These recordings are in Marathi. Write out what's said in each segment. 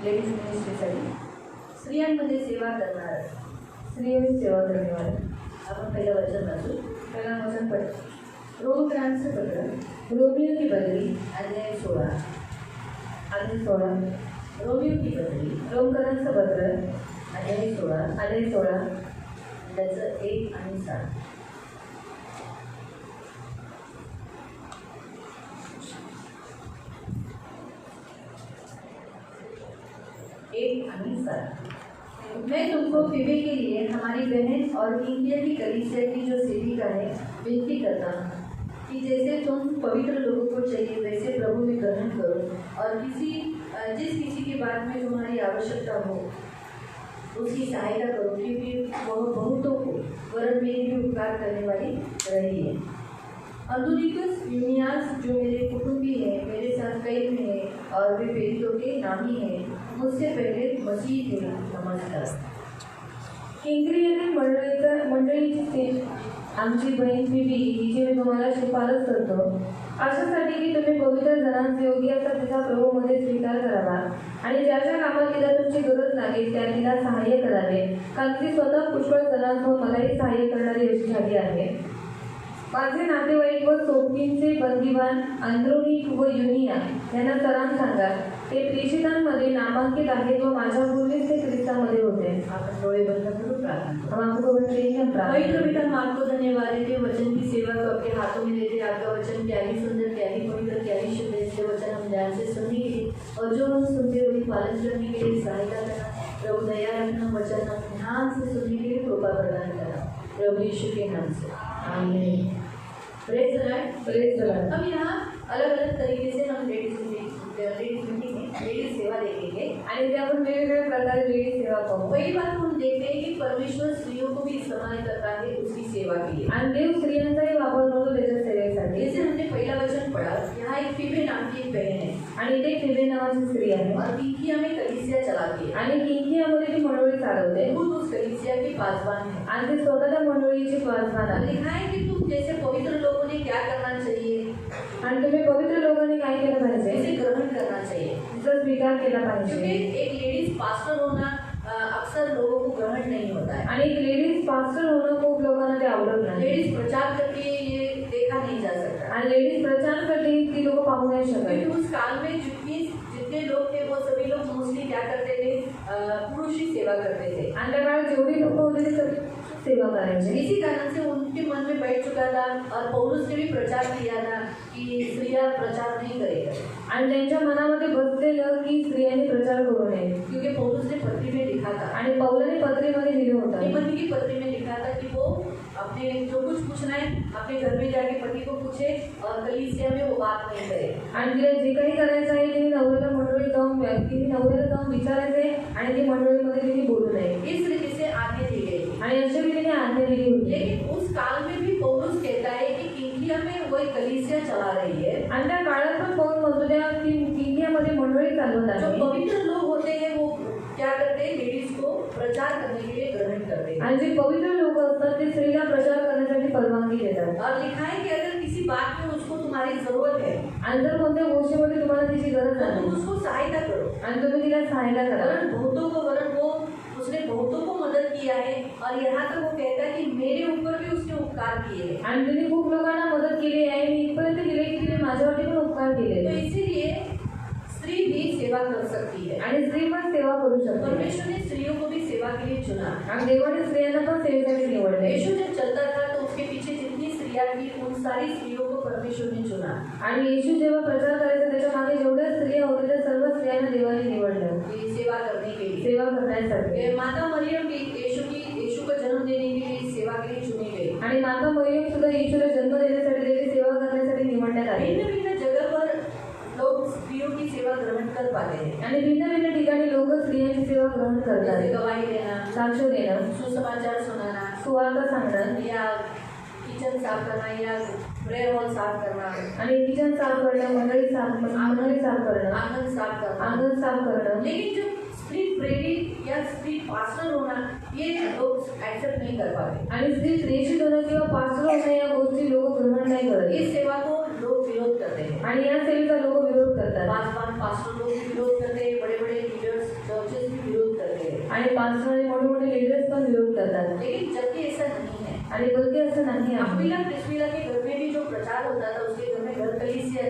लेडीज मिनिस्ट्रीसाठी स्त्रियांमध्ये सेवा करणार स्त्रियांनी सेवा करण्यावाले आपण पहिलं वचन वाचू. पहिला वचन पट रोमक्रांतचं पत्र रोमियो की बदली अध्याय 16 रोमियो की बदली रोमकरांचं पत्र अध्याय 16 त्याचं 1 आणि 7. मैं तुमको फीबे के लिए हमारी बहन और किंकिया की कलीसिया की जो सेविका है विनती करता हूँ कि जैसे तुम पवित्र लोगों को चाहिए वैसे प्रभु में ग्रहण करो और जिस किसी की बात में तुम्हारी आवश्यकता हो उसकी सहायता करो, क्योंकि वह बहुतों को वरन मेरी भी उपकार करने वाली रही है. अंदुनिकस यूनियास जो मेरे कुटुंबी हैं, मेरे साथ कई में हैं और वे प्रेरितों के नामी हैं, मुझसे पहले मसीह के नमस्कार. किंक्रियातील मंडळीची आमची बहीण फिबी हिची मी तुम्हाला शिफारस करतो अशासाठी की तुम्ही पवित्र जनांचे योग्य असा तिचा प्रभूमध्ये स्वीकार करावा आणि ज्या ज्या कामात तिला तुमची गरज लागेल त्या तिला सहाय्य करावे, कारण ती स्वतः पुष्कळ जणांसह मलाही सहाय्य करणारी अशी झाली आहे. माझे नातेवाईक व सोबतींचे बंदिवान अंद्रोनिक व युनिया यांना सलाम सांगा. ते प्रेषितांमध्ये नामांकित आहेत व माझ्यापूर्वीच ते ख्रिस्तामध्ये होते. आपण डोळे बंद करून प्रार्थना. पवित्र पिता मार्को धन्यवाद है, वचन की सेवा को आपके हाथों में देते. आपका वचन क्या ही सुंदर, क्या ही पवित्र, क्या ही शुद्ध. इसके वचन हम ध्यान से सुनने के लिए और जो हम सुनते वही पालन करने के लिए सहायता करना. प्रभु दया रखना, वचन हम ध्यान से सुनने के लिए कृपा प्रदान करना. प्रभु यीशु के नाम से आमीन. Praise the Lord. हम यहाँ अलग अलग तरीके से हम लेडीज मीटिंग में लेडीज सेवा देखेंगे आणि ते आपण वेगवेगळ्या प्रकारे लेडीज सेवा पाहू. पहिली बात हम देखते हैं कि परमेश्वर स्त्रियों को भी इस्तेमाल करता है उसकी सेवा के लिए आणि देव स्त्रियांचाही वापर करतो त्याच्या सेवेसाठी. जैसे हमने पहला वचन पढ़ा, यहाँ एक फीबे नाम की एक बहन है आणि ते फीबे नावाची स्त्री आहे और किंकिया में कलीसिया चलाती है आणि किंकियामध्ये ती मंडळी चालवते. खुद उस कलीसिया की पासवान है आणि ते स्वतः त्या मंडळीची पासवान आहे. लिखा है कि तुम जैसे पवित्र लोगों ने क्या करना चाहिए आणि तुम्ही पवित्र लोकांनी काय केलं पाहिजे, इसे ग्रहण करना चाहिए, इसका स्वीकार केला पाहिजे. क्योंकि एक लेडीज पास्टर होना अक्सर लोगों को ग्रहण नहीं होता है आणि एक लेडीज पास्टर होणं खूप लोकांना ते आवडत नाही. लेडीज प्रचार करके ये देखा नहीं जा सकता आणि लेडीज प्रचार करते ती लोक पाहू नाही शकत. उस काल में जितने लोग थे वो सभी लोग मोस्टली क्या करते थे, पुरुष ही सेवा करते थे आणि त्या काळात जेवढी लोक होते ते सेवा करायचे. इसी कारण से उनके मन में बैठ चुका था और पौलुस ने भी प्रचार किया था कि स्त्रियां प्रचार नहीं करेगा आणि त्यांच्या मनामध्ये बसलेलं की स्त्रियांनी प्रचार करू नये. क्योंकि पौलुस ने पत्री में लिखा था आणि पौलाने पत्रीमध्ये लिहिलं होतं, टिमोथी की पत्री में लिखा था कि वो अपने जो कुछ पूछना है अपने घर में जाके पति को पूछे और कलीसिया में वो बात नहीं करे. आणि तिला जे काही करायचं आहे तिने नवऱ्याला नवऱ्याला जाऊन विचारायचे आणि ती मंडळीमध्ये तिने बोलू नये. इस रीति से आज्ञा दी गई आणि अशा रीतीने आज्ञा दिली होती. लेकिन उस काल में भी पौलुस कहता है कि किंकिया में वही कलीसिया चला रही है आणि त्या काळात पण पौल म्हणतो त्या किंकियामध्ये मंडळी चालवत आहे. जो पवित्र लोग होते हैं वो क्या करते हैं, लेडीज को प्रचार करने के लिए ग्रहण करते हैं आणि जे पवित्र लोक असतात ते स्त्रीला प्रचार करण्यासाठी परवानगी देतात. और लिखा है कि अगर किसी बात में उसको तुम्हारी जरूरत है आणि जर कोणत्या गोष्टीमध्ये तुम्हाला तिची गरज आहे तो उसको सहायता करो आणि तुम्ही तिला सहायता करा. वरन वो उसने बहुतों को मदद किया है और यहाँ तक वो कहता है कि मेरे ऊपर भी उसने उपकार किए आणि तिने खूप लोकांना मदत केली आहे. मी इथपर्यंत गेले की तिने माझ्यावरती पण उपकार केले. तो इसीलिए स्त्री भी सेवा कर सकती है आणि स्त्री पण सेवा करू शकते. परमेश्वर ने स्त्रियों को भी सेवा के लिए चुना आणि देवाने स्त्रियांना पण सेवेसाठी निवडले. यीशु जब चलता था तो उसके पीछे जितनी स्त्रियां थी उन सारी स्त्रियों को परमेश्वर ने चुना आणि येशू जेव्हा प्रचार करायचा त्याच्या मागे जेवढ्या स्त्रिया होत्या त्या सर्व स्त्रियांना देवाने निवडलं सेवा करने के लिए, सेवा करण्यासाठी. माता मरियम भी यीशु को जन्म देने के लिए सेवा के लिए चुनी गई आणि माता मरियम सुद्धा येशूला जन्म देण्यासाठी त्याची सेवा करण्यासाठी निवडण्यात आली. भिन्न भिन्न जगह पर लोग स्त्रियों की सेवा ग्रहण कर पाते हैं आणि भिन्न भिन्न ठिकाणी लोक स्त्रियांची सेवा ग्रहण करतात. गवाही देना, साक्ष देणं, सुसमाचार सुनाना, सुवार्ता सांगणं या किचन साफ करना या प्रेयर हॉल साफ करना आणि किचन साफ करणं, मंडळी साफ करणं, आंगण साफ करणं. लेकिन जो स्त्री प्रेरित या स्त्री पास्टर होना ये लोग एक्सेप्ट नहीं कर पाते आणि स्त्री प्रेषित होणं किंवा पास्टर होणं या गोष्टी लोक ग्रहण नाही करत. इस सेवा को लोग विरोध करते हैं आणि या सेवेचा लोक विरोध करतात. पास्टर लोग विरोध करते हैं, बड़े बड़े लीडर्स आणि पास्टर आणि मोठे मोठे लीडर्स पण विरोध करतात. लेकिन जबकि ऐसा नहीं है. आणि बल्कि असं नाही आहे. अक्विला प्रिस्किला के घर में भी जो प्रचार होता था, उसके घर में घर कलीसिया,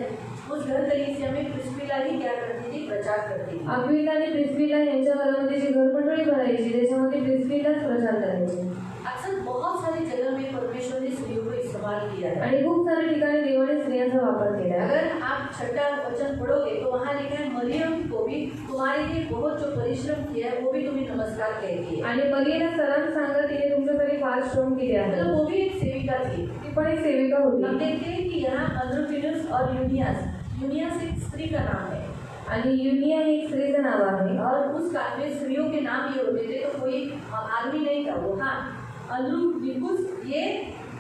उस घर कलीसिया में प्रिस्किला ही क्या करती थी, प्रचार करती थी. अक्विला आणि प्रिस्किला यांच्या घरामध्ये जी घरमंडळी भरायची त्याच्यामध्ये प्रिस्किलाच प्रचार करायचे. अक्सर बहुत सारी जगह में परमेश्वर ने स्त्रियों को इस्तेमाल किया है. आणि खूप साऱ्या ठिकाणी देवाने स्त्रियांचा वापर केला आहे. अगर आप 6वां वचन पढ़ोगे तो वहाँ लिखा है, मरियम को भी तुम्हारे लिए बहुत जो परिश्रम किया है वो भी तुम्हें नमस्कार कहती है. आणि मरियेला सलाम सांगा, तिने तुमच्यासाठी फार श्रम केले आहे. मतलब वो भी एक सेविका थी. ती पण एक सेविका हम होती. देखते हैं कि यहाँ अंद्रोफिनस और यूनियास एक स्त्री का नाम है. आणि युनिया हे एक स्त्रीचं नाव आहे. और उस काल में स्त्रियों के नाम ये होते थे, तो कोई आदमी नहीं था वो. हाँ, अंद्रोनिकुस ये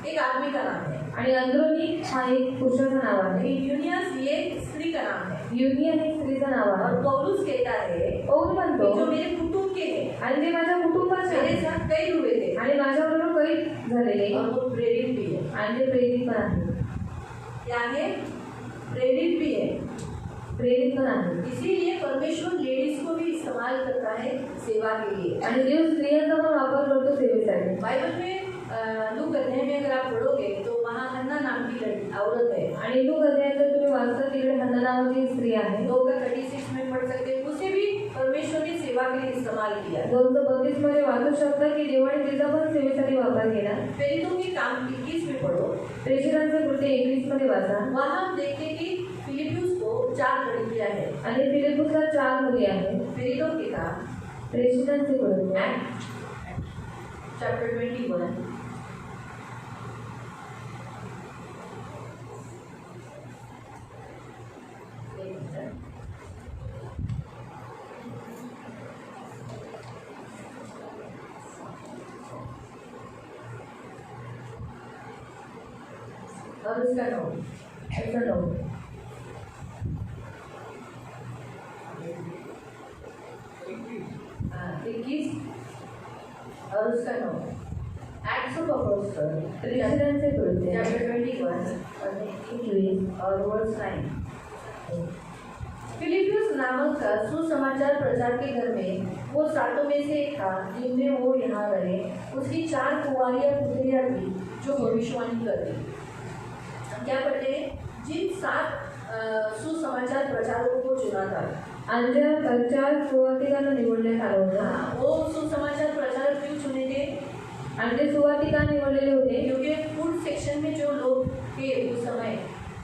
एक आदमी का नाम है. आणि अंद्रोनिक हा एक पुरुषाचं नाव आहे. यूनियास ये एक स्त्री का नाम है. युनिया हे एक स्त्रीचं नाव और आहे. पौलुस कहता है पौल म्हणतो, जो मेरे कुटुंब के हैं, आणि ते माझ्या कुटुंबाचे मेरे आहे साथ कई हुए थे आणि माझ्याबरोबर कैद झालेले और वो प्रेरित भी है. आणि ते प्रेरित पण आहे. क्या है? प्रेरित भी है. प्रेरित पण आहे. इसीलिए परमेश्वर लेडीज को भी इस्तेमाल करता है सेवा के लिए. आणि देव स्त्रियांचा पण वापर करतो सेवेसाठी. बाइबल में लूक अध्याय में अगर आप पढ़ोगे तो वहाँ हन्ना नाम की औरत है. आणि लूक अध्यायात जर तुम्ही वाचता तिकडे हन्ना नावाची एक स्त्री आहे. 2:36 में पढ़ सकते हैं. उसे भी परमेश्वर ने सेवा के लिए इस्तेमाल किया. 2:32 मध्ये वाचू शकता की देवाने तिचा पण सेवेसाठी वापर केला. प्रेरितों के काम 21 में पढ़ो. प्रेषितांचे कृत्य 21 मध्ये वाचा. वहाँ हम देखते हैं कि फिलिप्पुस को 4 लड़कियां हैं. आणि फिलिप्पुसला 4 मुली आहेत. प्रेरितों के काम प्रेषितांचे कृत्य चैप्टर 21. और उसका नाम ऐसा नको. 21 और उसका नाम एक्ट्स ऑफ अपोस्टल प्रेषितांचे कृत्य चैप्टर 21 और 21 और वर्स 9. फिलिप्पुस नामक का सुसमाचार प्रचार के घर में वो 7 में से एक था जिनमें वो यहाँ रहे. उसकी 4 कुंवारियाँ पुत्रियाँ थी जो भविष्यवाणी करती. हम क्या पढ़ते हैं? जिन 7 सुसमाचार प्रचारकों को चुना था. आणि त्या 4 सुवार्तिकांना निवडण्यात आलं होतं. हाँ, वो सुसमाचार प्रचारक क्यों चुने थे? आणि ते सुवार्तिका निवडलेले होते क्योंकि फूड सेक्शन में जो लोग थे उस समय,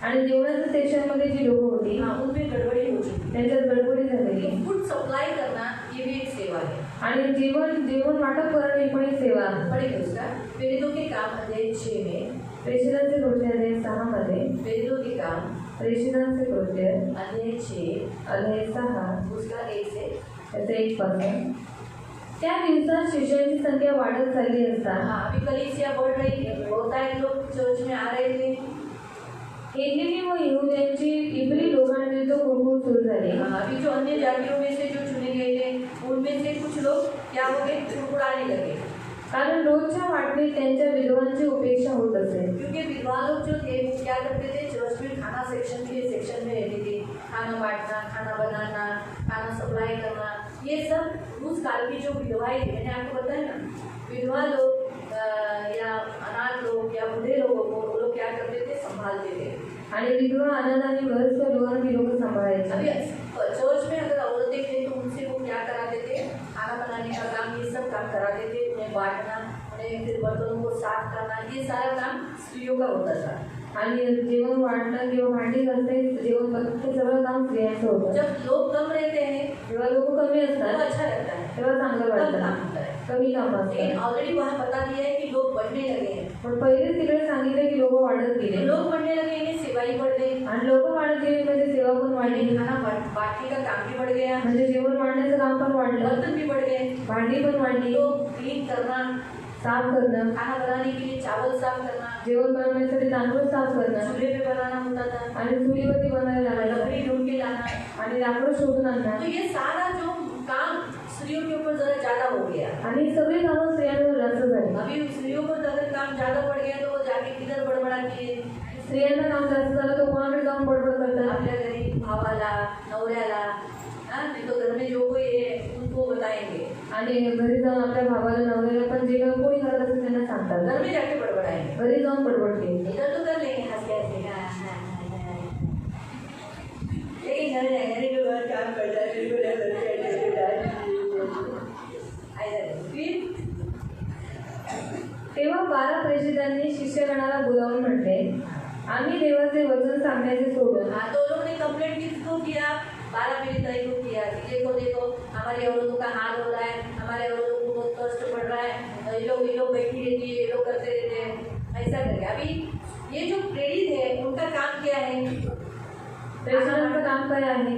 आणि जेवणाच्या सेक्शनमध्ये जी लोक होती हाँ, उनमें गड़बड़ी हो चुकी. त्यांच्यात गडबडी झालेली. फूड सप्लाई करना ये भी एक सेवा है. आणि जेवण वाटप करणं ही पण एक सेवा आहे. पढ़ेंगे उसका. प्रेरितों के काम अध्याय 6 में. प्रेषितांचे कृत्य अध्याय 6 मध्ये. प्रेरितों के काम प्रेषितांचे कृत्य अध्याय 6 अध्याय 6 उसका 1 से त्याचे 1 पासून. त्या दिवसात शिष्यांची संख्या वाढत चालली असता. हाँ, अभी कलीसिया बढ़ रही है. बहुत सारे लोग चर्च में आ रहे थे. हेलेनी व यहूद्यांची इब्री लोकांविरुद्ध कुरबुर सुरू झाली. हाँ, अभी जो अन्य जातियों में से जो चुने गए थे उनमें से कुछ लोग क्या हो गए, कुड़कुड़ाने लगे. कारण रोजच्या वाटणीत त्यांच्या विधवांची उपेक्षा होत असे. क्योंकि विधवा लोग जो थे वो क्या करते थे, चर्च में खाना सेक्शन के सेक्शन में रहते थे. खाना बांटना, खाना बनाना, खाना सप्लाई करना, ये सब उस काल की जो विधवाएं थी. मैंने आपको बताया ना, विधवा लोग या अनाथ लोग या बूढ़े लोगों को वो लोग क्या करते थे, संभालते थे. आणि विधवा अनाथ आणि वयस्कर लोकांना ती लोक सांभाळायची. अभी चर्च में अगर औरतें थे तो उनसे वो क्या कराते थे, खाना बनाने का काम, ये सब काम कराते थे. उन्हें बांटना, उन्हें फिर बर्तनों को साफ करना, ये सारा काम स्त्रियों का होता था. आणि जेवण वाढणं किंवा भांडी घासणे, जेवण बनवणं हे सगळं काम स्त्रियांचं होतं. जब लोग कम रहते हैं जेव्हा लोक कमी तो असतात अच्छा लगता है, तेव्हा चांगलं कम वाटतं. काम होता है. कमी काम लेकिन असतात. ऑलरेडी वहाँ बता दिया है कि लोग बढ़ने लगे हैं. पण पहिलेच तिकडे सांगितलं की लोक वाढत गेले. लोग बढ़ने लगे यानी सेवाई बढ़ गई. आणि लोक वाढत गेले म्हणजे सेवा पण वाढली. खाना बांटने का काम भी बढ़ गया. म्हणजे जेवण वाढण्याचं काम पण वाढलं. बर्तन भी बढ़ गए. भांडी पण वाढली. तो क्लीन करना, साफ करणं, खाना बनाने के लिए चावल साफ करना, जेवण बनवण्यासाठी तांदूळ साफ करणं चूल्हे पे बनाना होता था. आणि चुलीवरती बनवायला लागायचं लकड़ी ढूंढ के लाना. आणि लाकडं शोधून आणणं. तो ये सारा जो काम स्त्रियों के ऊपर जरा ज्यादा हो गया. आणि सगळी कामं स्त्रियांवर जास्त झाली. अभी स्त्रियों पर अगर काम ज्यादा बढ़ गया तो वो जाके किधर बड़बड़ाती है, स्त्रियांना काम जास्त झालं तर कोणाकडे जाऊन बडबड करतात. आपल्या घरी भावाला, नवऱ्याला, हाँ, नहीं तो घर में जो कोई है उनको बताएंगे. आणि घरी जाऊन आपल्या भावाला नवऱ्याला पण जे काही कोणी करत असेल त्यांना सांगतात. घर में जाके बड़बड़ाएंगे, घरी जाऊन बडबडते. इधर तो कर लेंगे हंसते हंसते लेकिन घर जाएंगे जो घर काम करता है फिर तेव्हा 12 प्रेषितांनी शिष्यगणाला बोलावून म्हटले, आम्ही देवाचे वचन सांगण्याचे सोडून हाँ तो लोग ने कंप्लेंट किसको किया? 12 पीड़ित को किया कि देखो हमारे औरतों का हाल हो रहा है, हमारे औरतों को बहुत कष्ट पड़ रहा है, ये लोग बैठी रहती है, ये लोग करते रहते हैं ऐसा करके. अभी ये जो प्रेरित है उनका काम क्या है? प्रेषितांचं काम काय आहे?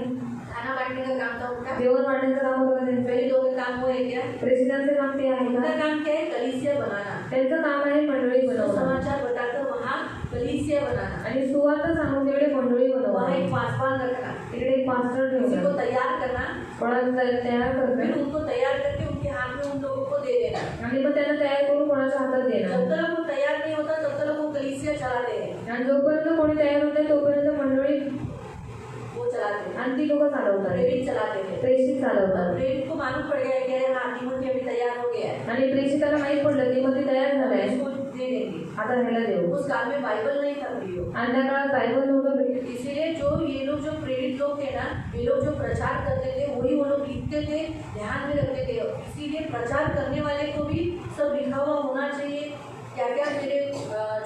खाना बांटने का काम था उनका. जेवण वाढण्याचं काम होतं का त्यांचं? पहले लोगों का काम वो है क्या? प्रेषितांचं काम ते आहे उनका का? काम क्या है? कलीसिया बनाना. त्यांचं काम आहे मंडळी बनवणं समाचार बताकर वहाँ कलीसिया बनाना, आणि सुवार्ता सांगून तिकडे मंडळी वहाँ बनवणं, एक पासवान रखना, तिकडे एक पास्टर किसी को ठेवणं, तैयार करना, कोणाला तयार फिर करणं उनको तैयार करके उनके हाथ में उन लोगों को दे देना. आणि मग त्यांना तयार करून कोणाच्या हातात जब देणं. तक वो तैयार नहीं होता तब तक वो कलीसिया चलाते हैं, आणि जोपर्यंत कोणी तयार होत नाही तोपर्यंत मंडळी वो चलाते हैं, आणि ती लोक चालवतात, प्रेरित चलाते हैं. प्रेषित और चालवतात. प्रेरित को मालूम पड़ गया कि अरे हाँ तिमोथी अभी तैयार हो गया है, आणि प्रेषिताला माहित पडलं की मग ती तयार झालाय, इसको दे देंगे. आता ह्याला देऊ. उस काल में बाइबल नहीं था प्रियो, आणि त्या काळात बायबल नव्हतं भेटत. इसीलिए जो ये लोग जो प्रेरित लोग थे ना, ये लोग जो प्रचार करते थे वही वो लोग लिखते थे, ध्यान में रखते थे. इसीलिए प्रचार करने वाले को भी सब लिखा हुआ होना चाहिए. क्या क्या मेरे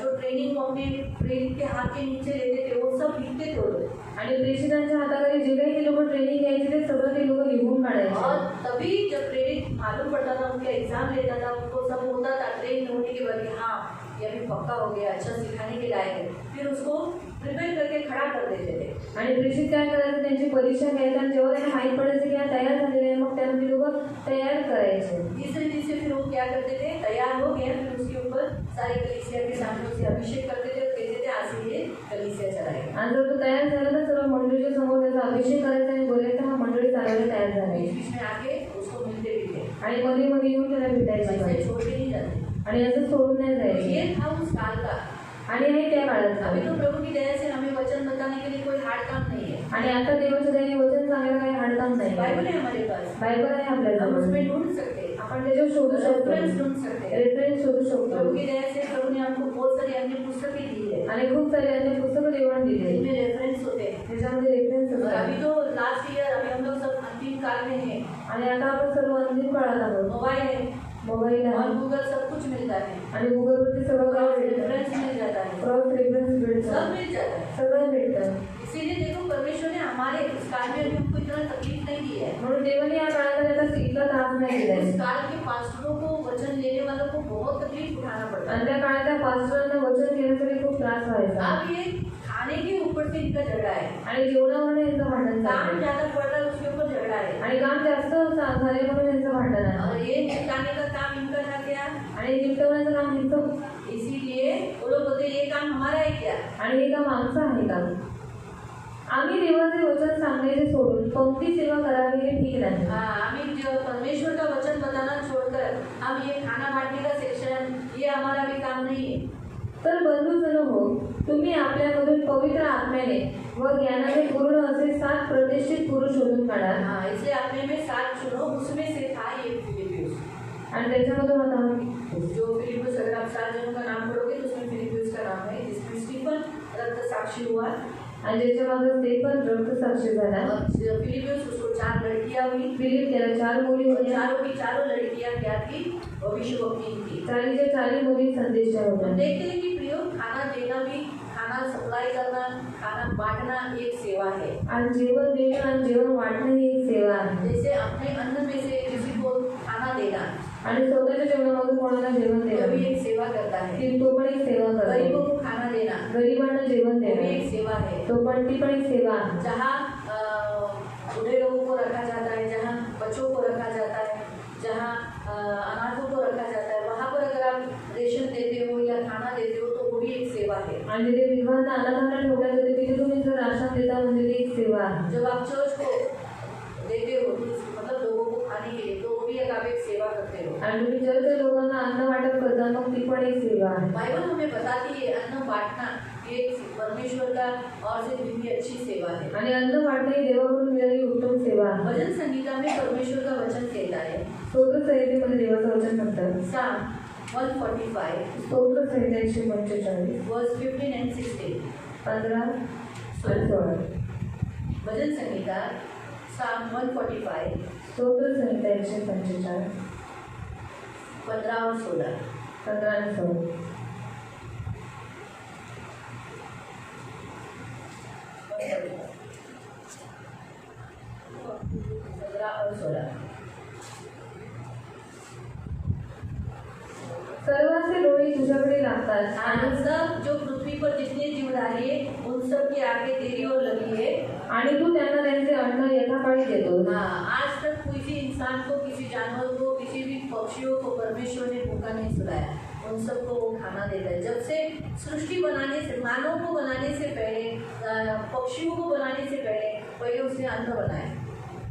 जो ट्रेनिंग वो अपने प्रेरित के हाथ के नीचे लेते थे वो सब लिखते थे वो लोग. आणि प्रेषितांच्या हाताखाली जे काही ते लोक ट्रेनिंग घ्यायचे ते सगळं ते लोक लिहून और काढायचे. तभी जब प्रेरित मालूम पड़ता था, उनका एग्जाम लेता था, उनको सब होता था ट्रेन होने के बाद हाँ ये अभी पक्का हो गया, अच्छा सिखाने के लायक है, फिर उसको प्रिपेयर करके खड़ा कर देते थे. आणि प्रेषित काय करायचं, त्यांची परीक्षा घ्यायची आणि जेव्हा त्यांना माहीत पडायचं की हा तयार झालेले आहे मग त्यांना ते लोक तयार करायचे. इस रीति से फिर वो क्या करते थे, तैयार हो गया फिर उसके ऊपर सारे कलीसिया के सामने उसे अभिषेक करते थे और कहते थे आज से ये कलीसिया चलाएगा. आणि जर तो तयार झाला तर सर्व मंडळीच्या समोर त्याचा अभिषेक करायचा आणि बोलायचं हा मंडळी चालवायला तयार झाले. बीच बीच में आके उसको मिलते भी थे, आणि मध्ये मध्ये येऊन त्याला भेटायचे ऐसे छोड़ के नहीं जाते. आणि असं सोडून नाही तो जायचे. ये था उस काल का. आणि हे त्या काळात अभी तो प्रभु की दया से हमें वचन बताने के लिए कोई हार्ड काम नहीं है. आणि आता देवाच्या दयेने वचन सांगायला काही हाडकाम नाही. बाइबल है हमारे पास, बायबल आहे हम आपल्याजवळ, उसमें ढूंढ सकते हैं, आपण त्याच्यावर शोधू रेफरेंस शकतो, ढूंढ सकते हैं. रेफरन्स शोधू शकतो. प्रभु की दया से प्रभु ने हमको बहुत सारी अन्य पुस्तकें दी है, आणि खूप सारे अन्य पुस्तकं देवाण दिले, जिनमें रेफरेंस होते हैं. त्याच्यामध्ये रेफरन्स और असतात. अभी तो लास्ट ईयर अभी हम लोग सब अंतिम काल में हैं. आणि आता आपण सर्व अंतिम काळात आहोत. मोबाइल है मोबाईल और आहे गूगल सब कुछ मिलता है, आणि गुगलवरती सगळं काय भेटतं, रेफरेंस मिल जाता है, क्रॉस रेफरन्स सब भेटतं, मिल जाता है. सगळं भेटतं. इसीलिए देखो परमेश्वर ने हमारे उस काल में अभी हमको इतना तकलीफ नहीं दी है. म्हणून देवाने या काळामध्ये आता इतका त्रास नाही दिलाय. उस काल के पास्टरों को वचन लेने वालों को बहुत तकलीफ उठाना पड़ता आणि है. त्या काळात त्या पास्टरांना वचन घेण्यासाठी खूप त्रास व्हायचा. अब ये खाने के ऊपर से इनका झगड़ा है, आणि जेवणामध्ये यांचं भांडण काम चाललंय. ज्यादा पड़ रहा है उसके ऊपर झगड़ा है, आणि काम जास्त झाले म्हणून यांचं भांडण आहे. और ये निपटाने का काम इनका था क्या? आणि निपटवण्याचं काम यांचं. इसीलिए वो लोग बोलते ये काम हमारा है क्या? आणि हे काम आमचं आहे का? आम्ही देवाचे वचन सांगण्याचे सोडून पंक्ती सेवा करावी हे ठीक नाही. हमें जो परमेश्वर का वचन बताना छोड़कर हम ये खाना बांटने का सेक्शन ये हमारा भी काम नहीं है. तर बंधुजन हो, तुम्ही आपल्यामधून पवित्र आत्म्याने व ज्ञानाने पूर्ण असे 7 प्रतिष्ठित पुरुष शोधून काढा. इसलिए अपने में 7 चुनो, उसमें से था ये फिलिपियुस. आणि त्याच्यामधून आता जो फिलिपियुस अगर आप 7 जनों का नाम पढ़ोगे तो उसमें फिलिपियुस का नाम है, जिसमें स्टीफन रक्त साक्षी हुआ, आणि ज्याच्या मागे स्टेफन रक्त साक्षी झाला. और फिलिपियुस उसको 4 लड़कियां हुई, फिलिप त्याला 4 मुली और होत्या. चारों की चारों लड़कियां क्या थी? भविष्यवक्ती थी. 4 मुली संदेशा हम होत्या. देखते हैं कि प्रियो खाना देना भी, खाना सप्लाई करना, खाना बांटना एक सेवा है. आणि जेवण देणं आणि जेवण वाटणं ही एक सेवा आहे. जैसे अपने अन्न में से किसी को खाना देना, आणि स्वतःच्या जेवणामधून कोणाला जेवण वो भी देणं एक सेवा करता है. ती तो पण एक सेवा गरीबों करतो. को खाना देना गरिबांना जेवण वो भी देणं एक सेवा है. तो पण ती पण एक सेवा आहे. जहाँ बूढ़े लोगों को रखा जाता है, जहाँ बच्चों को रखा जाता है, जहाँ अनाथों को रखा जाता है, वहाँ पर अगर आप रेशन देते हो या खाना देते हो तो वो भी एक सेवा है. आणि ते विवाहांना अनाथांना ठेवल्या जाते तिथे तुम्ही जर राशन देता म्हणजे ती एक सेवा आहे. जब आप चर्च को देते हो मतलब लोगों को खाने के लिए तो वो भी एक आप एक सेवा करते हो. आणि तुम्ही जर त्या लोकांना अन्न वाटप करता मग ती पण एक सेवा आहे. बाइबल हमें बताती है अन्न बांटना ये परमेश्वर का और से भी अच्छी सेवा है. आणि अन्न वाटणे ही देवाकडून मिळालेली उत्तम सेवा आहे. भजन संगीता में परमेश्वर का वचन कहता आहे. स्तोत्र संहितेमध्ये देवाचं वचन म्हणतात. Psalm 145 स्तोत्र संहिता 145 verse 15 and 16. 15 आणि 16. भजन संहिता Psalm 145 स्तोत्र संहिता 145 15 और 16. 15 आणि 16. 15 और 16. सर्वांचे डोळे तुझ्याकडे लागतात आणि आणि सब जो पृथ्वी पर जितने जीवधारी है उन सब की आंखें तेरी ओर लगी है. आणि तू त्यांना त्यांचे अन्न यथाकाळी देतो. हाँ, आज तक किसी इंसान को, किसी जानवर को, किसी भी पक्षियों को परमेश्वर ने भूखा नहीं सुलाया. उन सबको वो खाना देता है. जब से सृष्टि बनाने से, मानव को बनाने से पहले, पक्षियों को बनाने से पहले उसने अन्न बनाया.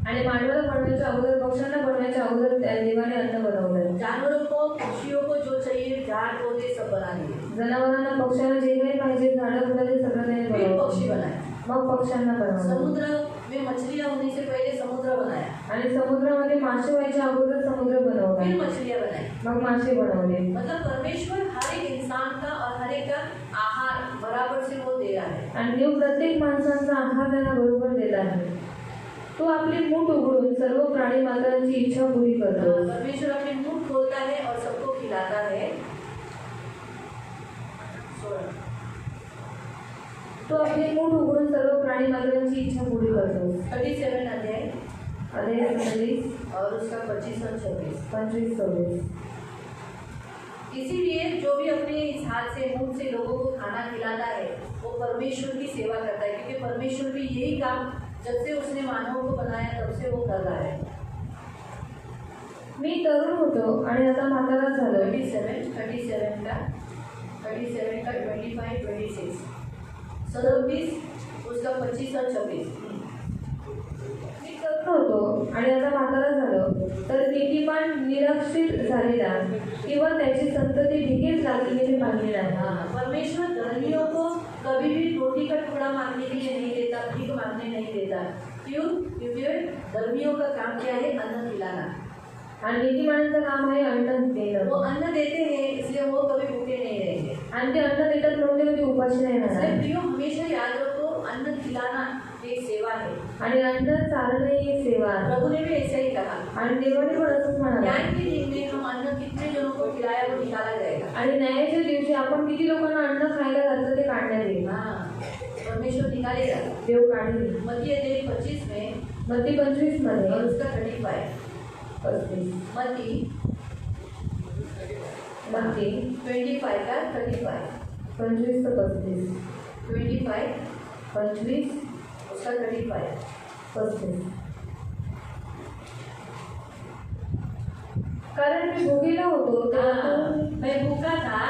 आणि मानवाला बनवायच्या अगोदर, पक्ष्यांना बनवायच्या अगोदर त्या देवाने अन्न बनवलं. जानवरों को, पक्षियों को जो चाहिए, झाड़ पौधे सब बना दिए. जनावरांना, पक्ष्यांना जे काही पाहिजे, झाडं फुलं ते सगळं त्याने फिर बनवलं. पक्षी बनाए. मग पक्ष्यांना बनवलं. समुद्र में मछलियां होने से पहले समुद्र बनाया. आणि समुद्रामध्ये मासे व्हायच्या अगोदर समुद्र फिर बनवला. मछलियां बनाई. मग मासे बनवले. मतलब परमेश्वर हर एक इंसान का और हर एक का आहार बराबर से वो दे रहा है. आणि देव प्रत्येक माणसाचा आहार त्यांना बरोबर दिला आहे. तो आपली मूठ उघडून सर्व प्राणी मात्रांची इच्छा पुरी करतो. परमेश्वर अपनी मुंह खोलता है और सबको खिलाता है. तो आपली मूठ उघडून सर्व प्राणी मात्रांची इच्छा पुरी करतो. 37 अध्याय अध्याय 36 और उसका 25 और 26. 25-26. इसीलिए जो भी अपने इस हाथ से, मुंह से लोगों को खाना खिलाता है वो परमेश्वर की सेवा करता है. क्योंकि परमेश्वर भी यही काम जब से उसने मानव को बनाया तब से वो कर रहा है. मी तरुण होतो आणि आता म्हातारा झालो. 37 का 25, 26. 26 उसका 25 और 26. मी तरुण होतो आणि आता म्हातारा झालो, तर नीतिमान निरक्षित झालेला किंवा त्याची संतती भिकेच लागलेली मी पाहिली नाही. हाँ, परमेश्वर धर्मियों को कभी भी रोटी का टुकड़ा मांगने के लिए नहीं देता, भीख मांगने नहीं देता. क्यों? क्योंकि धर्मियों का काम क्या है? अन्न खिलाना. आणि नीतिमानांचं काम आहे अन्न देणं. वो अन्न देते हैं इसलिए वो कभी भूखे नहीं रहेंगे. आणि ते अन्न देतात म्हणून ते कधी उपाशी नाही इसलिए राहणार. प्रियो हमेशा याद रखो, अन्न खिलाना एक सेवा है. आणि अन्न चालणं ही एक सेवा आहे. प्रभु ने भी ऐसा ही कहा. आणि देवाने पण असंच म्हणाला. न्याय के दिन में हम अन्न कितने जनों को खिलाया वो निकाला जाएगा. आणि न्यायाच्या दिवशी आपण किती लोकांना अन्न खायला घातलं ते काढण्यात येईल. हाँ, परमेश्वर निकालेगा. देव काढेल. मत्ती अध्याय 25 में मत्ती 25 मध्ये और उसका 35. 35. मत्ती मत्ती 25 का 35. 25 ते 35. 25 25 उसका 35. 35. कारण मी भुकेला होतो हाँ, मैं भूखा था,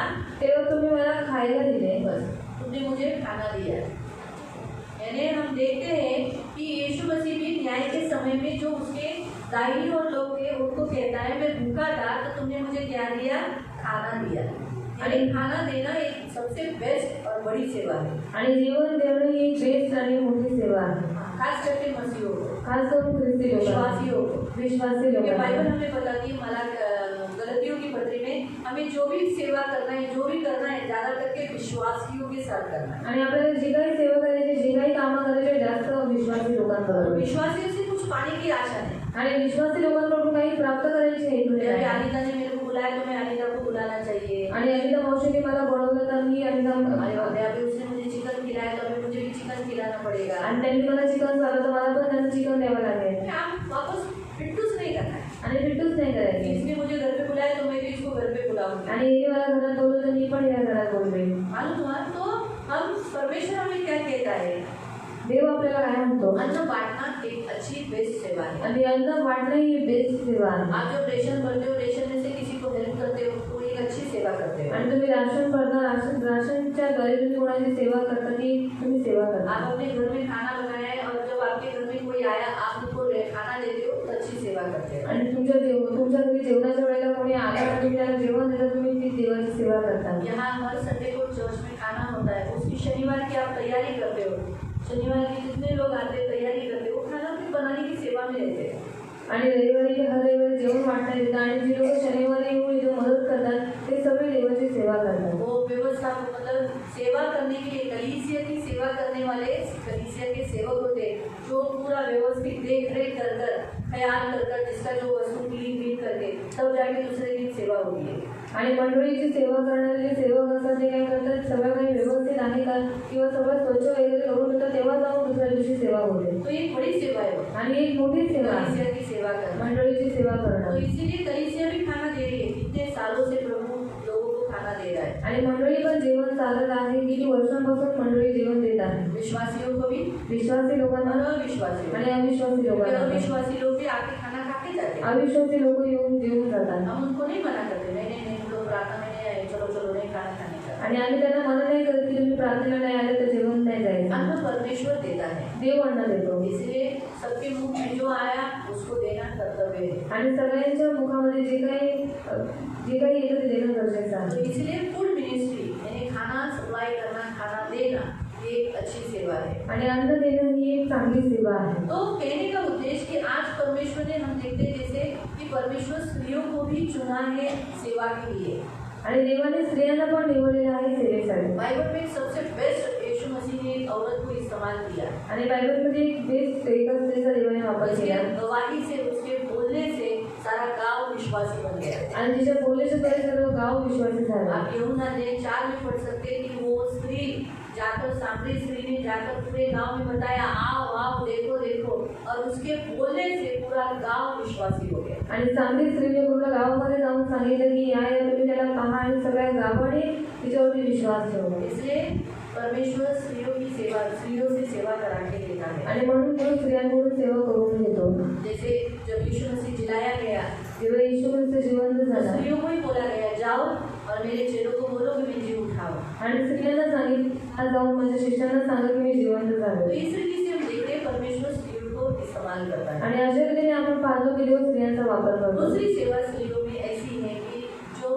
तेव्हा तुम्ही मला खायला दिले. बस तुमने मुझे खाना दिया. यानी हम देखते हैं कि यीशु मसीह भी न्याय के समय में जो उसके दाहिनी ओर लोग थे उनको कहता है मैं भूखा था तो तुमने मुझे क्या दिया? खाना दिया. यानी खाना देना एक सबसे बेस्ट और बड़ी सेवा है. आणि जीवन देणं ही एक बेस्ट आणि मोठी सेवा आहे. खास करके मसीहों को, खास करून ख्रिस्ती लोकांना, विश्वासियों को. विश्वासी क्योंकि लोकांना. बाइबल हमें बताती है, मला गलतियों की पत्री में हमें जो भी सेवा करना है, जो भी करना है, ज़्यादा करके विश्वासियों के साथ करना है. आणि आपल्याला जे काही सेवा करायची, जे काही कामं करायचे जास्त विश्वासी और लोकांबरोबर. विश्वासियों से कुछ पाने की आशा नहीं. आणि विश्वासी लोकांकडून काही प्राप्त करायची आहे अभी तुला. अनिता ने मेरे को बुलाया तो मैं अनिता को बुलाना चाहिए. आणि अनिता मावशीने मला बोलवलं तर मी अनिता अभी उसने मुझे चिकन खिलाया तो अभी मुझे भी चिकन खिलाना पड़ेगा. आणि त्यांनी मला चिकन झालं तर मला पण त्यांचं चिकन द्यावं लागेल. आप वापस फिटूस नहीं करना है. आणि फिटूच नाही करायची. इसने मुझे घर पे बुलाया तो मैं भी इसको घर पे बुलाऊंगी. आणि हे मला घरात बोलवलं तर मी पण या घरात बोलवे. मालूम हुआ? तो हम परमेश्वर हमें क्या कहता है? देव आपल्याला काय म्हणतो? अन्न बांटना एक अच्छी बेस्ट सेवा है. आणि अन्न वाटणं ही बेस्ट सेवा आहे. आप जब रेशन भरते हो, रेशन में से किसी को हेल्प करते हो तो एक अच्छी सेवा करते हो. आणि तुम्ही राशन भरता, राशनच्या द्वारे तुम्ही कोणाची सेवा करता ती तुम्ही सेवा करता. आप अपने घर में खाना बनाया है और जब आपके घर में कोई आया आप उनको खाना देते हो तो अच्छी सेवा करते हो. आणि तुमच्या घरी जेवणाच्या वेळेला कोणी आला तर तुम्ही त्याला जेवण देता, तुम्ही ती देवाची सेवा करता. यहाँ हर संडे को चर्च में खाना होता है, उसकी शनिवार की आप तैयारी करते हो. शनिवार के जितने लोग आते हैं तैयारी करते हो, वो खाना फिर बनाने की सेवा में रहते हैं. आणि रविवारी हर रविवारी जेवण वाटण्यात येतं आणि जी लोक शनिवारी येऊन इथं मदत करतात ते सगळे देवाची सेवा करतात. वो व्यवस्था मतलब सेवा करने के लिए कलीसिया की सेवा करने वाले कलीसिया के सेवक होते जो पूरा व्यवस्थित देख रेख कर ख्याल कर जिसका जो वस्तु क्लीन करके तब जाके दूसरे दिन सेवा होती है. आणि मंडळीची सेवा करणारे सेवक असतात ते काय करतात, सगळं काही व्यवस्थित आहे का किंवा सगळं स्वच्छ वगैरे करून होतं तेव्हा जाऊन दुसऱ्या दिवशी सेवा होते. तो ये बड़ी सेवा है आणि एक मोठी सेवा आहे कलीसिया की सेवा करना. मंडळीची सेवा तो करणं. इसीलिए कलीसिया भी खाना दे रही है. कितने सालों से प्रभु लोगों को खाना दे रहा है. आणि मंडळी पण जेवण चालत आहे. किती वर्षांपासून मंडळी जेवण देत आहे. विश्वासियों को भी विश्वासी लोकांना और अविश्वासियों आणि अविश्वासी लोकांना. अविश्वासी लोग भी आके खाना खा के जाते हैं. अविश्वासी लोक येऊन जेवून जातात. हम उनको नहीं मना करते, नहीं नहीं नहीं लोग प्रार्थना में नहीं आए, चलो चलो नहीं खाना खाने का. आणि आम्ही त्यांना मना नाही करत की तुम्ही प्रार्थनेला नाही आले तर जेवण नाही जायचं. अन्न परमेश्वर देता है, देव अन्न देतो इसलिए सबके मुख में जो आया उसको देना कर्तव्य है. आणि सगळ्यांच्या मुखामध्ये जे काही येतं ते देणं गरजेचं तो आहे. इसलिए फूड मिनिस्ट्री यानी खाना सप्लाई करना, खाना देना ये एक अच्छी सेवा है. आणि अन्न देणं ही एक चांगली सेवा आहे. तो कहने का उद्देश्य कि आज परमेश्वर ने हम देखते हैं जैसे कि परमेश्वर स्त्रियों को भी चुना है सेवा के लिए. आणि देवाने स्त्रियांना पण निवडलेलं आहे सेवेसाठी. बाइबल में सबसे बेस्ट यीशु मसीह ने एक औरत को इस्तेमाल किया. आणि बायबलमध्ये एक बेस्ट एका स्त्रीचा देवाने वापर उसके केला गवाही से, उसके बोलने से सारा गांव विश्वासी बन गया. आणि तिच्या बोलण्याच्या द्वारे सर्व गाव विश्वासी झाला. आप यूहन्ना 4 में पढ़ सकते हैं कि वो स्त्री जाकर सामरी स्त्री ने जाकर पूरे गांव में बताया, आओ आओ देखो देखो, और उसके बोलने से पूरा गांव विश्वासी हो गया. आणि चांगली स्त्रीने पूर्ण गावामध्ये जाऊन सांगितलं की या या तुम्ही त्याला पहा आणि सगळ्या गावाने तिच्यावरती विश्वास ठेवला. इसलिए परमेश्वर स्त्रियों की सेवा, स्त्रियों से सेवा करा के देता है. आणि म्हणून तो स्त्रियांकडून सेवा करून घेतो. जैसे जब यीशु मसीह जिलाया गया जेव्हा येशू ख्रिस्त जिवंत तो झाला स्त्रियों को ही बोला गया, जाओ और मेरे चेलों को बोलो कि मैं जी उठाओ. आणि स्त्रियांना सांगितलं "आज जाऊन माझ्या शिष्यांना सांगा की मी जिवंत तो झालो." इस तरीके से हम देखते हैं परमेश्वर स्त्रियों को इस्तेमाल करता है. आणि अशा रीतीने आपण पाहतो की देव स्त्रियांचा वापर करतो. दूसरी सेवा स्त्रियों में ऐसी है कि जो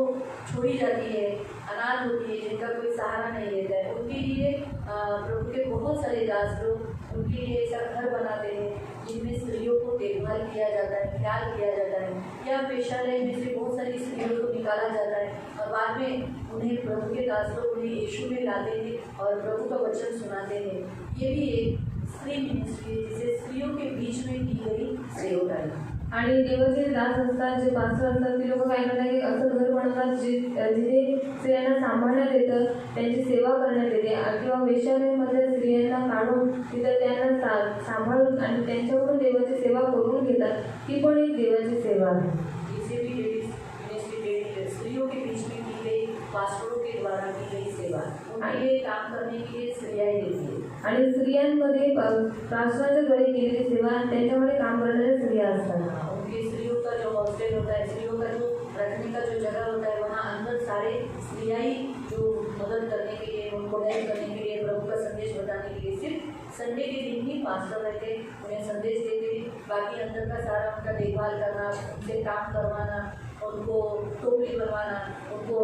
छोड़ी जाती है, अनाथ होती है, जिनका कोई सहारा नहीं लेता है, उनके लिए प्रभु के बहुत सारे दास लोग उनके लिए ऐसा घर बनाते हैं जिनमें स्त्रियों को देखभाल किया जाता है, ख्याल किया जाता है. या पेशालय में से बहुत सारी स्त्रियों को निकाला जाता है और बाद में उन्हें प्रभु के दास लोग उन्हें यीशु में लाते हैं और प्रभु का वचन सुनाते हैं. ये भी एक स्त्री मिनिस्ट्री है जिसे स्त्रियों के बीच में की गई सेवा है. आणि देवाचे दास असतात, जे पास्टर असतात, ते लोक काय करतात की असं घर बनवतात जिथे स्त्रियांना सांभाळण्यात येतं, त्यांची सेवा करण्यात येते. किंवा वेश्यालयामध्ये स्त्रियांना काढून तिथं त्यांना सांभाळून आणि त्यांच्याकडून देवाची सेवा करून घेतात. ती पण एक देवाची सेवा आहे. इसे भी लेडीज मिनिस्ट्री स्त्रियों के बीच में की गई, पास्टरों के द्वारा की गई सेवा. उनके लिए काम करने के लिए स्त्रियाँ ही देती है. आणि स्त्रियांमध्ये पास्टरांच्या द्वारे केलेली सेवा त्यांच्यामध्ये काम करणाऱ्या स्त्रिया असतात. उनके स्त्रियों का जो हॉस्टल होता है, स्त्रियों का जो रखने का जो जगह होता है, वहाँ अंदर सारे स्त्रियाँ ही जो मदद करने के लिए, उनको हेल्प करने के लिए, प्रभु का संदेश बताने के लिए सिर्फ संडे के दिन ही पास्टर रहते, उन्हें संदेश देते. बाकी अंदर का सारा उनका देखभाल करना, उनसे काम करवाना, उनको टोपली बनवाना, उनको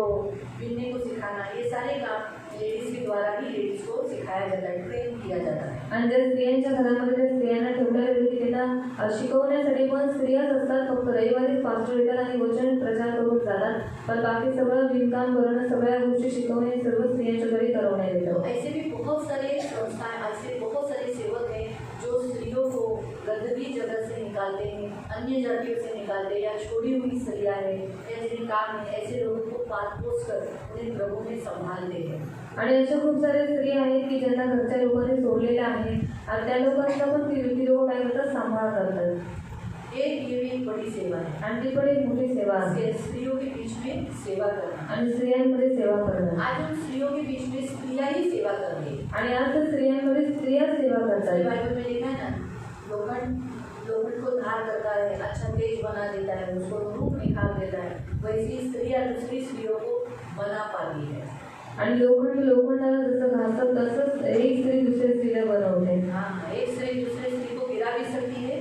बिनने को सिखाना, ये सारे काम लेडीज के द्वारा ही लेडीज को सिखाया जाता है, ट्रेन किया जाता है. आणि ज्या स्त्रियांच्या घरामध्ये त्या स्त्रियांना ठेवलेल्या व्यक्ती त्यांना शिकवण्यासाठी पण स्त्रियाच असतात. फक्त रविवारी पास्टर येतात आणि वचन प्रचार करून जातात, पण बाकी सगळं विणकाम करणं, सगळ्या गोष्टी शिकवणे सर्व स्त्रियांच्या घरी करवण्यात येतं. ऐसे भी बहुत सारे संस्थाएं, ऐसे बहुत सारे सेवक हैं जो स्त्रियों को गंदगी जगह से निकालते हैं, अन्य जातियों से निकालते हैं, या छोड़ी हुई स्त्रियाँ हैं या जिन्हें काम है, ऐसे लोगों को पाल पोस कर उन्हें प्रभु में संभालते हैं. आणि अशा खूप साऱ्या स्त्रिया आहेत की ज्यांना घरच्या लोकांनी सोडलेल्या आहेत आणि त्या लोकांचा पण ती लोक काय करतात, सांभाळ करतात. ये भी एक बड़ी सेवा है. आणि ती पण एक मोठी सेवा आहे. स्त्रियों के बीच में सेवा करना. आणि स्त्रियांमध्ये सेवा करणं. आज हम स्त्रियों के बीच में स्त्रियाँ ही सेवा कर रही है. आणि आज तर स्त्रियांमध्ये स्त्रिया सेवा करतात. बाइबल में लिखा है ना, लोखंड को धार करता है, अच्छा तेज बना देता है, उसको रूप निखार देता है, वैसी स्त्रियाँ दूसरी स्त्रियों को बना पाती है. आणि लोखंडाला जसं घासत तसंच एक स्त्री दुसऱ्या स्त्रीला बनवते. हाँ, एक स्त्री दूसरे स्त्री को गिरा भी सकती है,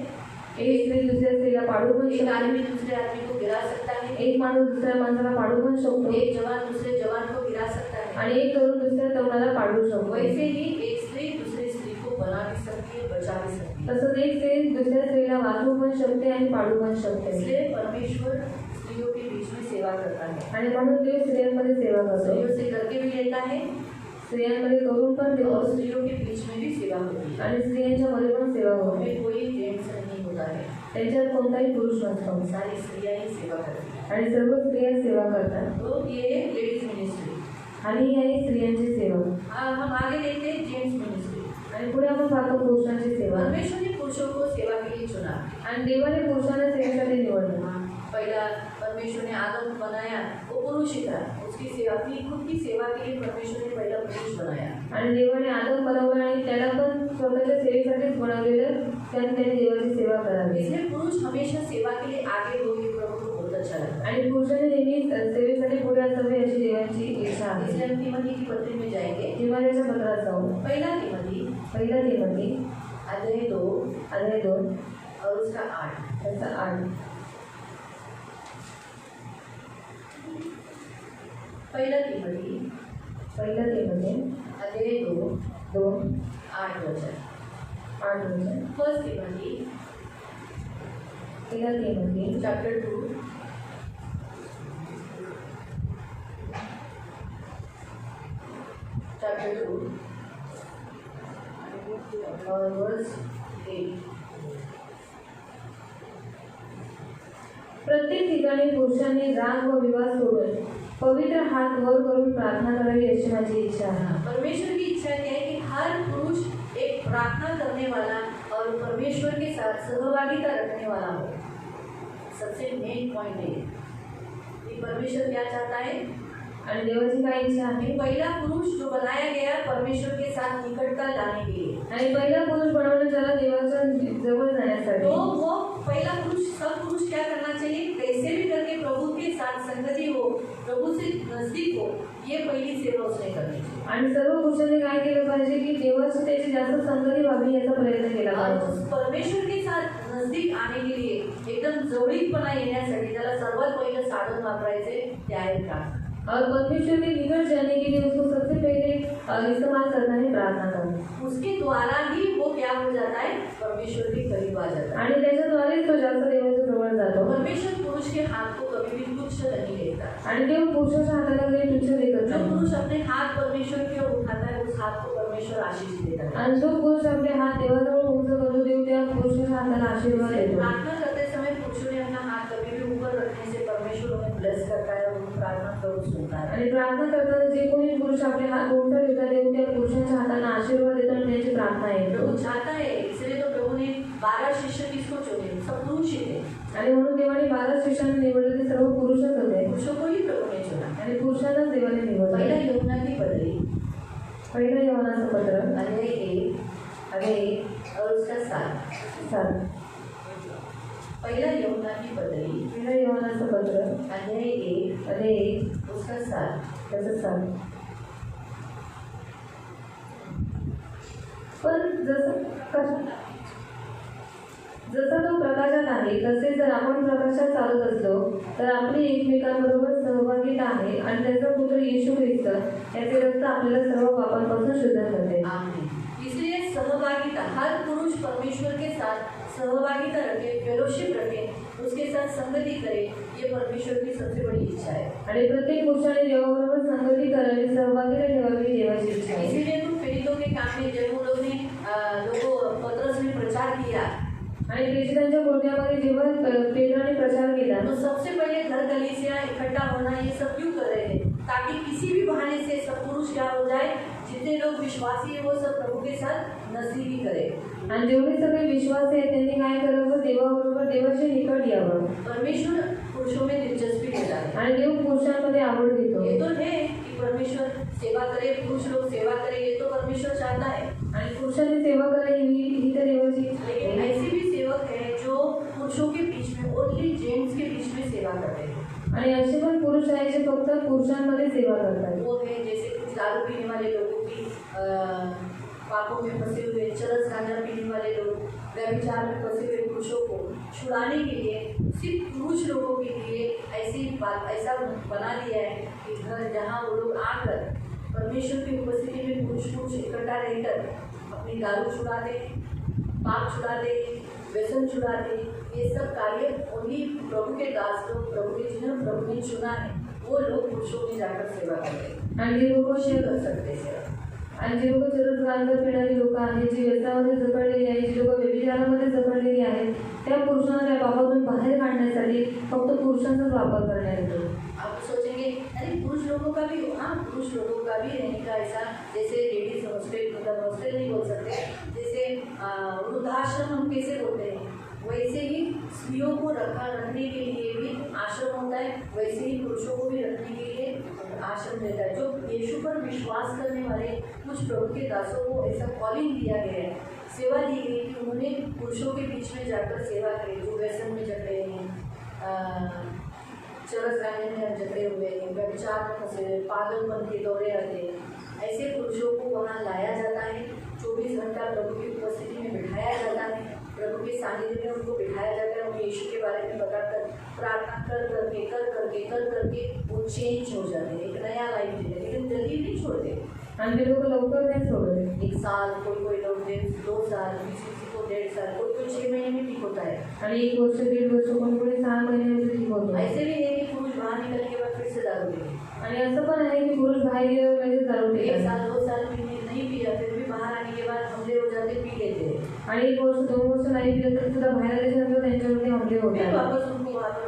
एक स्त्री दुसऱ्या स्त्रीला पाडू पण एक शकते. आदमी दूसरे आदमी को गिरा सकता है, एक माणूस दुसऱ्या माणसाला पाडू पण शकतो. एक जवान दूसरे जवान को गिरा सकता है. आणि एक तरुण दुसऱ्या तरुणाला पाडू शकतो. वैसे ही एक स्त्री दूसरी स्त्री को बना भी सकती है, बचा भी सकती है. तसंच एक स्त्री दुसऱ्या स्त्रीला वाचवू पण शकते आणि पाडू पण शकते. इसलिए परमेश्वर स्त्रियों के बीच में सेवा करता है, आणि म्हणून देव स्त्रियांमध्ये सेवा करतो. स्त्रियों से करके भी लेता है स्त्रियांमध्ये करून पण देव और स्त्रियों के बीच में भी सेवा होती है. आणि स्त्रियांच्या मध्ये पण सेवा होते. हमें कोई जेंट्स नहीं होता है, त्यांच्यात कोणताही पुरुष नसतो सारी स्त्रियां ही सेवा करती हैं. आणि सर्व स्त्रिया सेवा करतात. तो ये लेडीज मिनिस्ट्री. आणि ही आहे स्त्रियांची सेवा. हम आगे देखते हैं जेंट्स मिनिस्ट्री. आणि पुढे आपण पाहतो पुरुषांची सेवा. परमेश्वर ने पुरुषों को सेवा के लिए चुना. आणि देवाने पुरुषांना सेवेसाठी निवडलं. पहला परमेश्वर ने आदम बनाया, वो पुरुष ही था. उसकी सेवा, अपनी खुद की सेवा के लिए परमेश्वर ने पहला पुरुष बनाया. आणि देवाने आदम बनवला आणि त्याला पण स्वतःच्या सेवेसाठीच बनवलेलं. त्याने देवाची सेवा करावी. इसलिए पुरुष हमेशा सेवा के लिए आगे हो, ये प्रभु को बहुत अच्छा लगता है. आणि पुरुषाने नेहमी सेवेसाठी पुढे असावे अशी देवाची इच्छा आहे. इसलिए हम तिमोथी की पत्री में जाएंगे. तिमोथीच्या पत्रात जाऊ. पहला तिमोथी अध्याय 2 और उसका 8. त्याचा 8. पहला तिमोथी अध्याय 2 8 वचन. फर्स्ट तिमोथी चैप्टर 2 और वर्स 8. प्रत्येक ठिकाणी पुरुषांनी राग व विवाद सोडून पवित्र हात वर करून प्रार्थना करावी अशी माझी इच्छा आहे. परमेश्वर की इच्छा क्या है कि हर पुरुष एक प्रार्थना करने वाला और परमेश्वर के साथ सहभागिता रखने वाला हो. सबसे मेन पॉइंट है कि परमेश्वर क्या चाहता है. आणि देवाची काय इच्छा आहे. पहला पुरुष जो बनाया गया परमेश्वर के साथ निकटता लाने के लिए. आणि पहिला पुरुष बनवलं त्याला देवाच्या जवळ जाण्यासाठी. तो वो पहला पुरुष, सब पुरुष क्या करना चाहिए, कैसे भी करके प्रभु के साथ संगति हो, प्रभु से नजदीक हो, ये पहली सेवा उसने करनी चाहिए. आणि सर्व पुरुषांनी काय केलं पाहिजे की देवाची त्याची जास्त संगती व्हावी याचा प्रयत्न केला पाहिजे. परमेश्वर के साथ नजदीक आने के लिए, एकदम जवळीकपणा येण्यासाठी त्याला सर्वात पहिलं साधन वापरायचे ते आहे प्रार्थना. और परमेश्वर के निकट जाने के लिए उसको सबसे पहले इस्तेमाल करना है प्रार्थना करना. उसके द्वारा ही वो क्या हो जाता है, परमेश्वर के करीब आ जाता है. आणि त्याच्याद्वारे तो जास्त देवाच्या जवळ जातो. परमेश्वर पुरुष के हाथ को कभी भी तुच्छ नहीं लेता. आणि देव पुरुषाच्या हाताला काही तुच्छ देखत जो नाही. पुरुष अपने हाथ परमेश्वर की ओर उठाता है, उस हाथ को परमेश्वर आशीष देता है. आणि जो पुरुष आपले हात देवाजवळ उंच करतो देव त्या पुरुषाच्या हाताला आशीर्वाद देतो. प्रार्थना करते समय पुरुषों ने अपना हाथ कभी भी ऊपर रखने से परमेश्वर उन्हें ब्लेस करता है और प्रार्थना करो सुनता है. आणि प्रार्थना करताना जे कोणी पुरुष आपले हात उंच ठेवतात देव त्या पुरुषाच्या हाताला आशीर्वाद देतो आणि त्याची प्रार्थना येतो. प्रभु चाहता है, इसलिए तो प्रभु ने 12 शिष्य किसको चुने, सब पुरुष ही थे. आणि म्हणून देवाने 12 शिष्यांना निवडले ते सर्व पुरुषच होते. पुरुषों को ही प्रभु ने चुना. आणि पुरुषांनाच देवाने निवडले. पहिला यूहन्ना की पत्री पहिलं योहानाचं पत्र अध्याय 1 और उसका 7. पहिला यूहन्ना की पत्री पहिलं योहानाचं पत्र अध्याय 1 उसका 7. त्याचं 7. पण जसा तो प्रकाशात आहे तसे जर आपण प्रकाशात चालत असलो तर आपली एकमेकांबरोबर सहभागिता आहे आणि त्याचा पुत्र येशू ख्रिस्त याचे रक्त आपल्याला सर्व पापांपासून शुद्ध करते. आमीन. इसलिए सहभागिता, हर पुरुष परमेश्वर के साथ सहभागिता रखे, फेलोशिप रखे, उसके साथ संगति करे, ये परमेश्वर की सबसे बड़ी इच्छा है. आणि प्रत्येक पुरुषाने देवाबरोबर संगती करावी, सहभागिता ठेवावी देवाची इच्छा आहे. इसीलिए तो पीड़ितों के काम में जब वो लोग ने पतरस ने प्रचार किया आणि प्रेषितांच्या कोट्यामध्ये जेव्हा पेत्राने प्रचार केला तो सबसे पहले घर कलीसिया इकट्ठा होना ये सब क्यों कर रहे थे, ताकि किसी भी बहाने से सब पुरुष क्या हो जाए, जितने लोग विश्वासी है वो सब प्रभु के साथ नजदीकी करे. आणि जेवढे सगळे विश्वास आहे त्यांनी काय करावं, देवाबरोबर देवाचे निकट यावं. परमेश्वर पुरुषों में दिलचस्पी लेता है आणि देव पुरुषांमध्ये आवड घेतो. ये तो है कि परमेश्वर सेवा करे, पुरुष लोग सेवा करे, ये तो परमेश्वर चाहता है. आणि पुरुषांनी सेवा करावी ही तर देवाची इच्छा लेकिन आहे. ऐसे भी सेवक है जो पुरुषों के बीच में, ओनली जेंट्स के बीच में सेवा करते हैं. आणि असे पण पुरुष आहेत जे फक्त पुरुषांमध्ये सेवा करतात. वो है जैसे कुछ दारू पीने वाले लोगों की, पापों में फंसे हुए, चरस गांजा पीने वाले लोग, व्यभिचार में फंसे हुए पुरुषों को छुड़ाने के लिए सिर्फ पुरुष लोगों के लिए ऐसा बना दिया है कि घर जहाँ वो लोग आकर परमेश्वर की उपस्थिति में पुरुष इकट्ठा रहकर अपनी दारू छुड़ा दें पाप छुड़ाते, व्यसन छुड़ाते, ये सब कार्य ओनली प्रभु के दास लोग, प्रभु के जिन्हें प्रभु ने चुना है वो लोग पुरुषों में जाकर सेवा करते हैं। आणि जे लोक कर सकते हैं सेवा। आणि जे लोक चरस गांजर पिणारी लोक आहेत, जी व्यसनामध्ये जखडलेली आहेत, जी लोक व्यभिचारामध्ये जखडलेली आहेत, त्या पुरुषांना त्या पापातून बाहेर काढण्यासाठी फक्त पुरुषांचाच वापर करण्यात येतो। आप सोचेंगे अरे पुरुष लोगों का भी, हाँ पुरुष लोगों का भी रहने का ऐसा, जैसे लेडीज हॉस्टल, मतलब हॉस्टल नहीं बोल सकते, जैसे वृद्धाश्रम हम कैसे बोलते हैं, वैसे ही स्त्रियों को रखने के लिए भी आश्रम होता है, वैसे ही पुरुषों को भी रखने के लिए आश्रम देता है। जो यीशु पर विश्वास करने वाले कुछ प्रभु के दासों को ऐसा कॉलिंग दिया गया है, सेवा दी गई कि उन्होंने पुरुषों के बीच में जाकर सेवा करी, जो व्यसन में जकड़े हैं, चरस गाने में जकड़े हुए हैं, व्यभिचार में फंसे, पागलपन के दौरे आते हैं, ऐसे पुरुषों को वहाँ लाया जाता है। 24 घंटा प्रभु की उपस्थिति में बिठाया जाता है, प्रभु के सानिध्य में उनको बिठाया जाता है, उन्हें यीशु के बारे में बताकर प्रार्थना कर करके वो चेंज हो जाते हैं, एक नया लाइफ जीते, लेकिन जल्दी नहीं छोड़ते। आणि ते लोक लवकर नाही सोडत। 1 साल, कोई लोग 2 साल, किसी को 1.5 साल, कोई 6 महीने में ठीक होता है। आणि 1 वर्ष 1.5 वर्ष कोणी 6 महिन्यामध्ये ठीक होतो। ऐसे भी है कि पुरुष बाहर निकलने के बाद फिर से दारू पीते, आणि असं पण आहे की पुरुष बाहेर गेल्यावर लगेच दारू 1 पितात। साल 2 साल नहीं पिया, फिर भी बाहर आने के बाद हमले हो जाते, पी लेते हैं, आणि 1 वर्ष 2 वर्ष नाही पिलं तरी सुद्धा बाहेर आल्याच्यानंतर त्यांच्यावरती हमले फिर होतात। वापस उनको वहाँ पर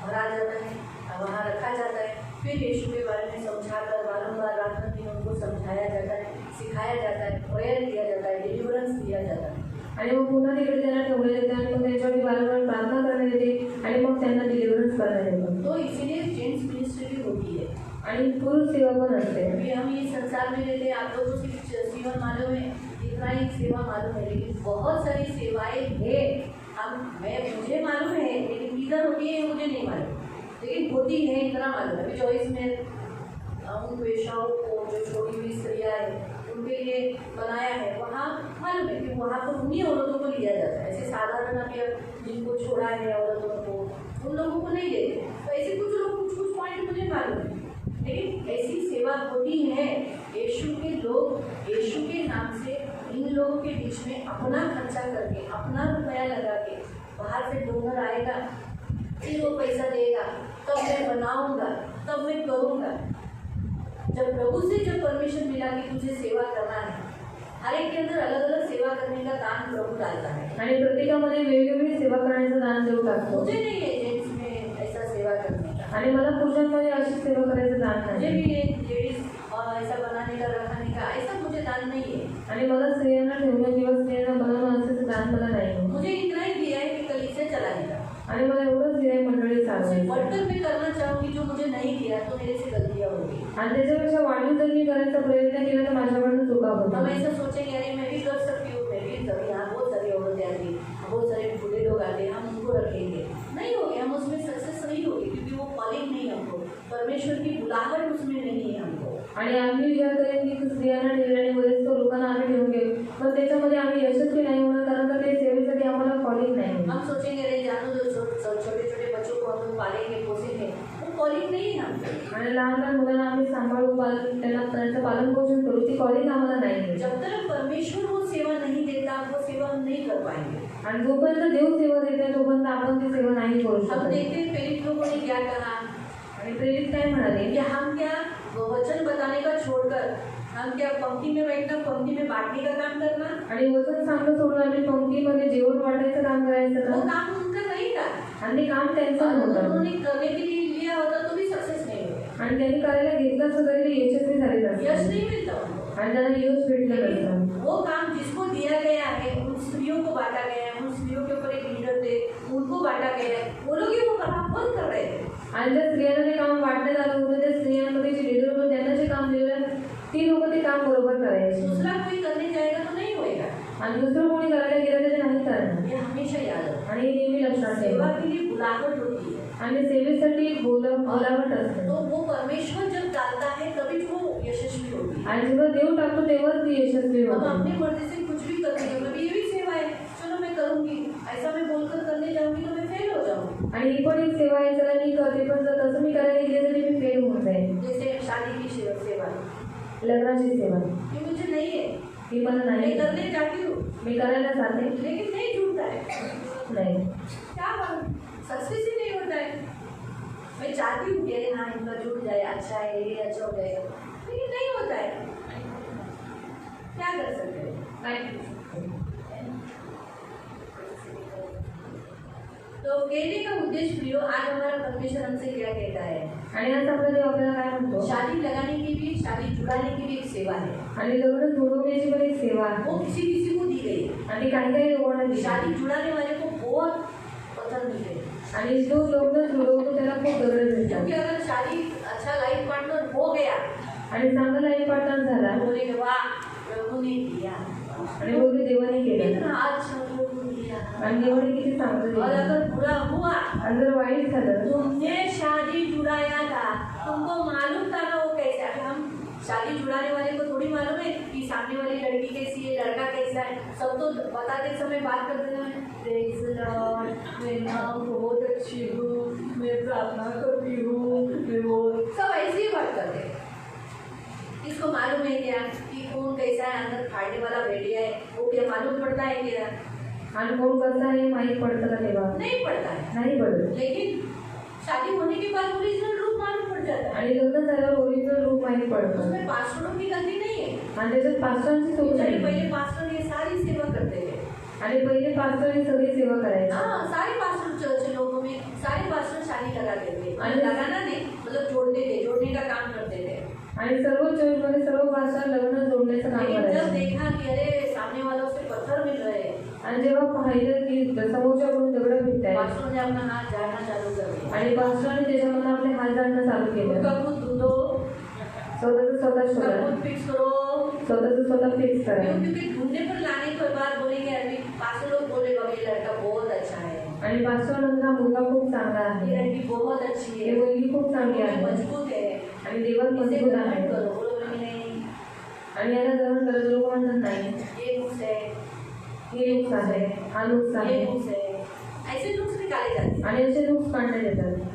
भरा जाता है, वहाँ रखा जाता है, फिर यीशु के बारे में समझाकर बारंबार रात दिन उनको समझाया जाता है, सिखाया जाता है, प्रेयर किया जाता है, डिलीवरेंस दिया जाता है। आणि मग पुन्हा तिकडे त्यांना ठेवले जाते आणि मग त्यांच्यावरती वारंवार प्रार्थना करण्यात येते आणि मग त्यांना डिलिव्हरन्स करण्यात येतं। तो इसीलिए जेंट्स मिनिस्ट्री भी होती है। आणि पुरुष सेवा पण असते। अभी हम ये संसार में रहते हैं, आप लोगों को सिर्फ जीवन मालूम है, इतना ही सेवा मालूम है, लेकिन बहुत सारी सेवाएं हैं, मुझे मालूम है, लेकिन किधर होती है मुझे नहीं मालूम, लेकिन होती है इतना मालूम है। अभी 24 में उन वेश्याओं को, जो छोटी हुई स्त्रियाँ हैं, उनके लिए बनाया है, वहाँ मालूम है कि वहाँ पर उन्हीं औरतों को लिया जाता है। ऐसे साधारण अभी जिनको छोड़ा है औरतों को, उन लोगों को नहीं लेते। तो ऐसे कुछ लोग कुछ पॉइंट मुझे मालूम है, लेकिन ऐसी सेवा होती है। यीशु के लोग यीशु के नाम से इन लोगों के बीच में अपना खर्चा करके, अपना रुपया लगा के, बाहर से डोनर आएगा, फिर वो पैसा देगा, तब मैं बनाऊंगा, तब मैं करूँगा। जब प्रभु से जब परमिशन मिला कि तुझे सेवा करना है, हर एक के अंदर अलग अलग सेवा करने का दान प्रभु डालता है, आणि प्रत्येकामध्ये वेगवेगळी सेवा करण्याचं दान देऊ टाकतो। मुझे नहीं है जेंट्स में ऐसा सेवा करने का, आणि मला पुरुषांमध्ये अशी सेवा करायचं दान मुझे नाही। भी लेडीज और ऐसा बनाने का, रखने का, ऐसा मुझे दान नहीं है। आणि मला स्त्रियांना ठेवणं किंवा स्त्रियांना बनवणं असं दान मला नाही। मुझे इतना ही दिया है कि कलीसिया चलाने का, आणि मला एवढंच दिलंय मंडळी चालवायचं। बढ़कर मैं करना चाहूँगी, जो मुझे नहीं दिया तो मेरे से गलतियाँ होगी। आणि त्याच्यापेक्षा वाढीव जर मी करायचा प्रयत्न केला तर माझ्याकडून चुका हम होतात। ऐसा सोचेंगे अरे मैं भी कर सकती हूँ, मैं भी तभी, यहाँ बहुत सारी औरतें आती, बहुत सारे बूढ़े लोग आते, हम उनको रखेंगे, नहीं होगी, हम उसमें सक्सेस नहीं होगी, क्योंकि वो कॉलिंग नहीं है हमको, परमेश्वर की बुलाहट उसमें नहीं है हमको। आणि आम्ही विचार करेन की स्त्रियांना ठेवले आणि वयस्कर लोकांना आम्ही ठेवून घेऊ, पण त्याच्यामध्ये आम्ही यशस्वी नाही होणार, कारण का ते सेवेसाठी आम्हाला कॉलिंग नाही। हम सोचेंगे अरे जानो जो छोटे छोटे बच्चों को हम लोग पालेंगे पोसेंगे, वो कॉलिंग नहीं है हमको। आणि लहान लहान मुलांना आम्ही सांभाळू, त्यांना त्यांचं पालन पोषण करू, ती कॉलिंग आम्हाला नाही। जब तक परमेश्वर वो सेवा नहीं देता, वो सेवा हम नहीं कर पाएंगे। आणि जोपर्यंत देव सेवा देत नाही तोपर्यंत आपण ती सेवा नाही करू हम शकत। देखते हैं प्रेरित लोगों ने क्या कहा, आणि प्रेरित काय म्हणाले कि हम क्या वचन बताने का छोड़कर हम क्या पंक्ति में बैठना, पंक्ति में बांटने का काम करना, आणि वचन सांगणं सोडून आम्ही पंक्तीमध्ये जेवण वाटायचं काम करायचं वो का? काम उनका नहीं था। आणि ते काम त्यांचं अगर होतं उन्होंने करने के लिए लिया होता तो भी सक्सेस नहीं होगा, आणि त्यांनी करायला घेतलं असं तरी ते यशस्वी झाले यश नसते नहीं मिलता उनको। आणि त्यांना यश भेटलं नसतं। वो काम जिसको दिया गया है, उन स्त्रियों को बांटा गया है, उन स्त्रियों के ऊपर एक लीडर थे, उनको बांटा गया है, वो लोग ही वो काम बंद कर रहे थे। आणि त्या स्त्रियांना ते काम वाटण्यात आलं होतं, त्या स्त्रियांमध्ये जे लीडर होते त्यांना जे काम दिलं ती लोक ते काम बरोबर करायचे। दूसरा कोई करने जाएगा तो नहीं होएगा, आणि दुसरं कोणी करायला गेलं तर ते नाही करणार। ये हमेशा याद रखना। आणि हे नेहमी लक्षात सेवा ठेवा। के लिए बुलाहट होती है, आणि सेवेसाठी बोलावट असते। तो वो परमेश्वर जब डालता है तभी वो यशस्वी होती है। आणि जेव्हा देव टाकतो तेव्हाच ती यशस्वी हम होते। अपनी मर्जी से कुछ भी करते हैं, मतलब ये भी सेवा है, चलो मैं करूँगी, ऐसा मैं बोलकर करने जाऊँगी तो मैं फेल हो जाऊँगी। आणि ही पण एक सेवा आहे, चला मी करते, पण जर तसं मी करायला गेले तरी मी फेल होऊन जाईल। जैसे शादी की सेवा, लग्नाची सेवा ये मुझे नहीं है, की मला मैं नाही, करने चाहती हूँ मी करायला चाहते लेकिन नहीं जुड़ता है, नाही. क्या मालूम सक्सेस ही नहीं होता है. मैं चाहती हूँ कि अरे हाँ इनका जुड़ जाए, अच्छा है, ये अच्छा हो जाएगा, लेकिन नहीं होता है. क्या कर सकते हैं. तो कहने का उद्देश्य प्रियो, आज हमारा परमेश्वर हमसे क्या कहता है. आणि आज आपला देव आपल्याला काय म्हणतो, शादी लगाने की भी, शादी जुड़ाने की भी एक सेवा है. आणि लग्न जोडवण्याची पण एक सेवा आहे. वो किसी किसी को दी गई है. आणि काही काही लोकांना दिली. शादी जुड़ाने वाले को बहुत पत्थर मिलते हैं. आणि जो लग्न जोडवतो त्याला खूप दगड क्योंकि मिळतात. अगर शादी अच्छा लाइफ पार्टनर हो गया आणि चांगला लाईफ पार्टनर झाला बोले वाह प्रभु ने दिया, आणि बोलते देवाने केलं कितना अच्छा प्रभु ने दिया. आणि देवाने किती चांगलं और दिलं. अगर बुरा हुआ, आणि जर वाईट झालं, तुमने शादी जुड़ाया था, तुमको मालूम था ना वो कैसा है. हम शादी जुड़ाने वाले को थोड़ी मालूम है कि सामने वाली लड़की कैसी है, लड़का कैसा है. सब तो बताते समय बात करते हैं, प्रेज लॉर्ड, मैं नाम बहुत अच्छी हूँ, मैं प्रार्थना करती हूँ, मैं वो सब ऐसे ही बात करते हैं. इसको मालूम है क्या कि कौन कैसा है, अंदर फाड़ने वाला भेड़िया है, वो क्या मालूम पड़ता है क्या. आणि कोण कसं आहे माहीत पडतं का तेव्हा, नहीं पड़ता है. नाही पडत. लेकिन शादी होने के बाद ओरिजिनल रूप मालूम पड़ जाता है. आणि लग्न झाल्यावर ओरिजिनल रूप माहीत पडतं. उसमें पास्टरों की गलती नहीं है. आणि त्याच्यात पास्टरांची चूक पहले नाही. पहले पास्टर ये सारी सेवा करते थे. आणि पहिले पास्टर ही सगळी सेवा करायची. हाँ, सारे पास्टर चर्च लोगों में सारे पास्टर शादी लगाते थे. और लगाना नहीं मतलब जोड़ते थे, जोड़ने का काम करते थे. आणि सर्व चर्चमध्ये सर्व पास्टर लग्न जोडण्याचं काम लेकिन जब करायचे. देखा कि अरे सामने वालों से पत्थर मिल रहे हैं, आणि जेव्हा पाहिलं की समोरच्याकडून दगड भेटत आहे पास्टरों ने अपना हाथ जाना चालू कर दिया. आणि पास्टरने त्याच्यामधून आपले हात जाणणं चालू केलं. उनका खुद ढूंढो, स्वतःच स्वतः उनका शोधा, खुद फिक्स करो. स्वतःच स्वतः फिक्स करा. क्योंकि ढूंढने पर लाने के बाद बोलेंगे अभी पास्टर लोग बोले बाबा ये लड़का बहुत अच्छा है, आणि पास्टर नंतर हा मुलगा खूप चांगला ये आहे, लड़की बहुत अच्छी ही है, मुलगी खूप चांगली ये आहे मजबूत है, आणि देवात इसे मजबूत ग्रहण आहे. करो. बोलोगे नहीं, आणि याला ग्रहण करत लोक म्हणतात नाही, ये नुक्स है, हे नुक्स आहे, हा नुक्स ये आहे. नुक्स है, ऐसे नुक्स निकाले जाते हैं. आणि असे नुक्स काढण्यात येतात.